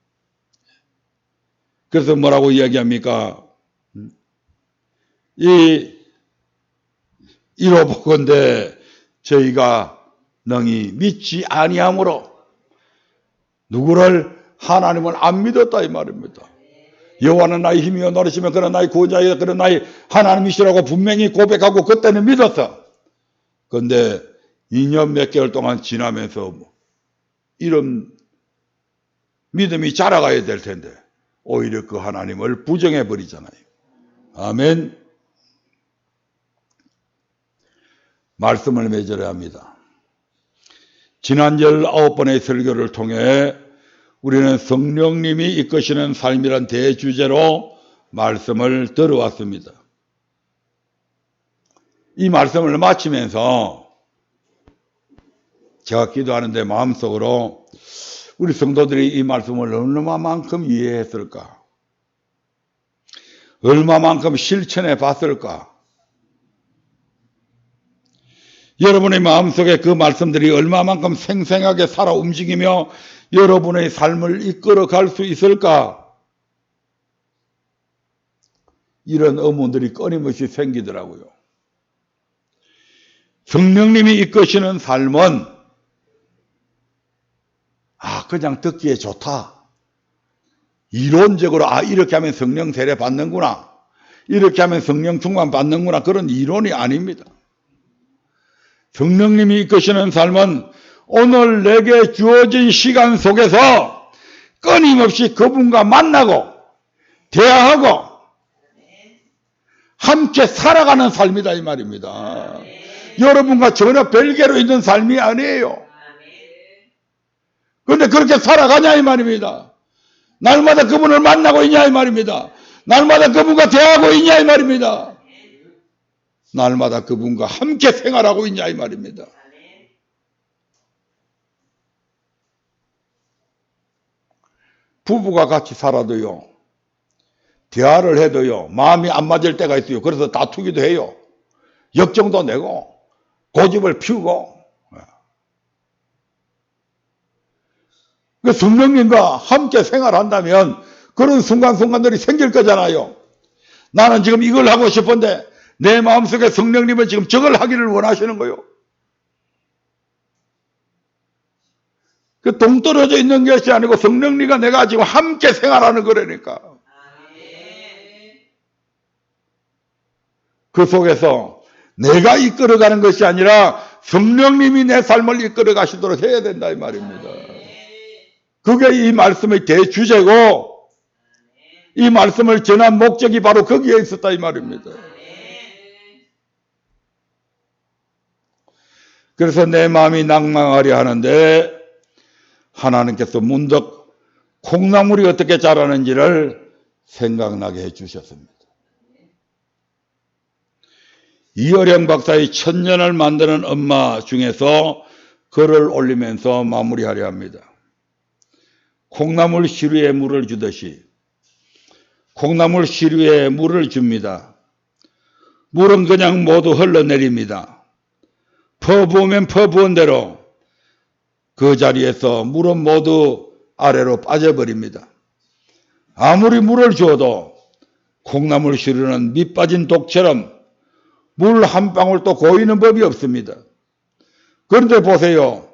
그래서 뭐라고 이야기합니까? 이로보건대 저희가 능히 믿지 아니함으로 누구를 하나님을 안 믿었다 이 말입니다. 여호와는 나의 힘이요 노리시며 그는 나의 구원자이다 그는 나의 하나님이시라고 분명히 고백하고 그때는 믿었어. 그런데 2년 몇 개월 동안 지나면서 이런 믿음이 자라가야 될 텐데 오히려 그 하나님을 부정해 버리잖아요. 아멘. 말씀을 맺으려 합니다. 지난 19번의 설교를 통해 우리는 성령님이 이끄시는 삶이란 대주제로 말씀을 들어왔습니다. 이 말씀을 마치면서 제가 기도하는데 마음속으로 우리 성도들이 이 말씀을 얼마만큼 이해했을까? 얼마만큼 실천해 봤을까? 여러분의 마음속에 그 말씀들이 얼마만큼 생생하게 살아 움직이며 여러분의 삶을 이끌어 갈 수 있을까? 이런 의문들이 끊임없이 생기더라고요. 성령님이 이끄시는 삶은 그냥 듣기에 좋다. 이론적으로 이렇게 하면 성령 세례 받는구나. 이렇게 하면 성령 충만 받는구나. 그런 이론이 아닙니다. 성령님이 이끄시는 삶은 오늘 내게 주어진 시간 속에서 끊임없이 그분과 만나고 대화하고 함께 살아가는 삶이다 이 말입니다. 여러분과 전혀 별개로 있는 삶이 아니에요. 그런데 그렇게 살아가냐 이 말입니다. 날마다 그분을 만나고 있냐 이 말입니다. 날마다 그분과 대화하고 있냐 이 말입니다. 날마다 그분과 함께 생활하고 있냐 이 말입니다. 부부가 같이 살아도요, 대화를 해도요, 마음이 안 맞을 때가 있어요. 그래서 다투기도 해요. 역정도 내고 고집을 피우고 그 성령님과 함께 생활한다면 그런 순간순간들이 생길 거잖아요. 나는 지금 이걸 하고 싶은데 내 마음속에 성령님은 지금 저걸 하기를 원하시는 거요. 그 동떨어져 있는 것이 아니고 성령님과 내가 지금 함께 생활하는 거라니까. 그 속에서 내가 이끌어가는 것이 아니라 성령님이 내 삶을 이끌어 가시도록 해야 된다 이 말입니다. 그게 이 말씀의 대주제고 이 말씀을 전한 목적이 바로 거기에 있었다 이 말입니다. 그래서 내 마음이 낭망하려 하는데 하나님께서 문득 콩나물이 어떻게 자라는지를 생각나게 해주셨습니다. 이어령 박사의 천년을 만드는 엄마 중에서 글을 올리면서 마무리하려 합니다. 콩나물 시루에 물을 주듯이 콩나물 시루에 물을 줍니다. 물은 그냥 모두 흘러내립니다. 퍼부으면 퍼부은 대로 그 자리에서 물은 모두 아래로 빠져버립니다. 아무리 물을 주어도 콩나물 시루는 밑 빠진 독처럼 물 한 방울도 고이는 법이 없습니다. 그런데 보세요.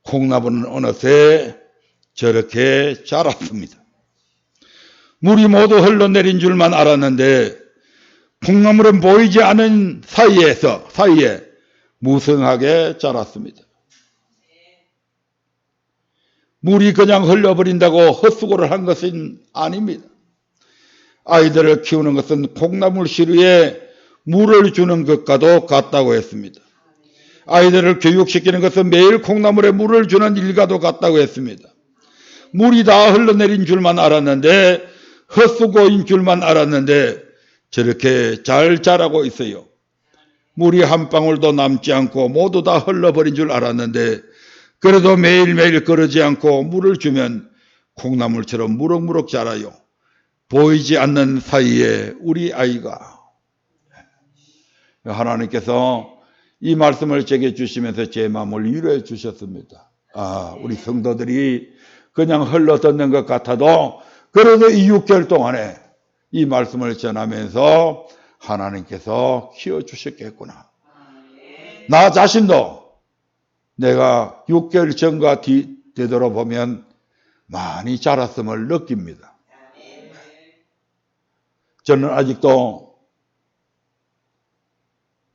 콩나물은 어느새 저렇게 자랐습니다. 물이 모두 흘러내린 줄만 알았는데 콩나물은 보이지 않은 사이에 무성하게 자랐습니다. 물이 그냥 흘러버린다고 헛수고를 한 것은 아닙니다. 아이들을 키우는 것은 콩나물 시루에 물을 주는 것과도 같다고 했습니다. 아이들을 교육시키는 것은 매일 콩나물에 물을 주는 일과도 같다고 했습니다. 물이 다 흘러내린 줄만 알았는데 헛수고인 줄만 알았는데 저렇게 잘 자라고 있어요. 물이 한 방울도 남지 않고 모두 다 흘러버린 줄 알았는데 그래도 매일매일 그러지 않고 물을 주면 콩나물처럼 무럭무럭 자라요. 보이지 않는 사이에 우리 아이가 하나님께서 이 말씀을 제게 주시면서 제 마음을 위로해 주셨습니다. 우리 성도들이 그냥 흘러듣는 것 같아도 그래도 이 6개월 동안에 이 말씀을 전하면서 하나님께서 키워주셨겠구나. 나 자신도 내가 6개월 전과 되돌아보면 많이 자랐음을 느낍니다. 저는 아직도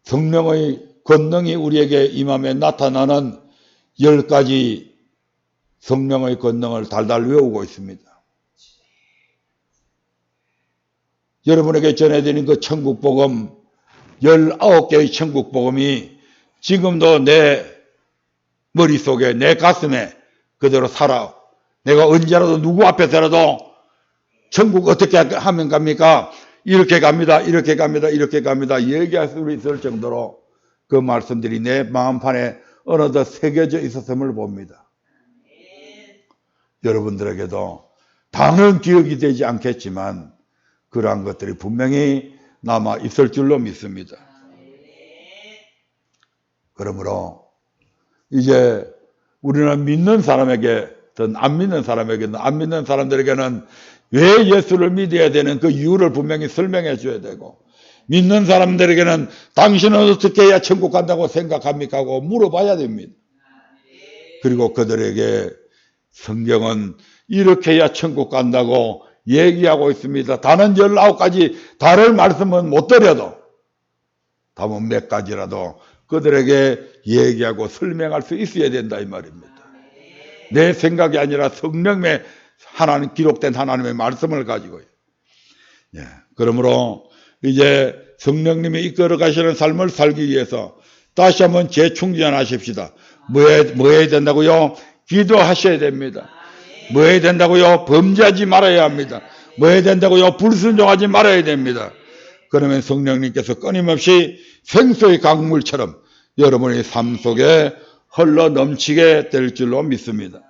성령의 권능이 우리에게 임함에 나타나는 10가지 성령의 권능을 달달 외우고 있습니다. 여러분에게 전해드린 그 천국복음 19개의 천국복음이 지금도 내 머릿속에 내 가슴에 그대로 살아. 내가 언제라도 누구 앞에서라도 천국 어떻게 하면 갑니까? 이렇게 갑니다. 이렇게 갑니다. 이렇게 갑니다. 얘기할 수 있을 정도로 그 말씀들이 내 마음판에 어느덧 새겨져 있었음을 봅니다. 여러분들에게도 다는 기억이 되지 않겠지만 그러한 것들이 분명히 남아 있을 줄로 믿습니다. 그러므로 이제 우리는 믿는 사람에게든 안 믿는 사람에게든 안 믿는 사람들에게는 왜 예수를 믿어야 되는 그 이유를 분명히 설명해 줘야 되고 믿는 사람들에게는 당신은 어떻게 해야 천국 간다고 생각합니까? 하고 물어봐야 됩니다. 그리고 그들에게 성경은 이렇게 해야 천국 간다고 얘기하고 있습니다. 단은 19가지 다를 말씀은 못 드려도 다만 몇 가지라도 그들에게 얘기하고 설명할 수 있어야 된다 이 말입니다. 내 생각이 아니라 성령의 하나님 기록된 하나님의 말씀을 가지고요. 그러므로 이제 성령님이 이끌어 가시는 삶을 살기 위해서 다시 한번 재충전하십시다. 뭐 해야 된다고요? 기도하셔야 됩니다. 뭐 해야 된다고요? 범죄하지 말아야 합니다. 뭐 해야 된다고요? 불순종하지 말아야 됩니다. 그러면 성령님께서 끊임없이 생수의 강물처럼 여러분의 삶 속에 흘러 넘치게 될 줄로 믿습니다.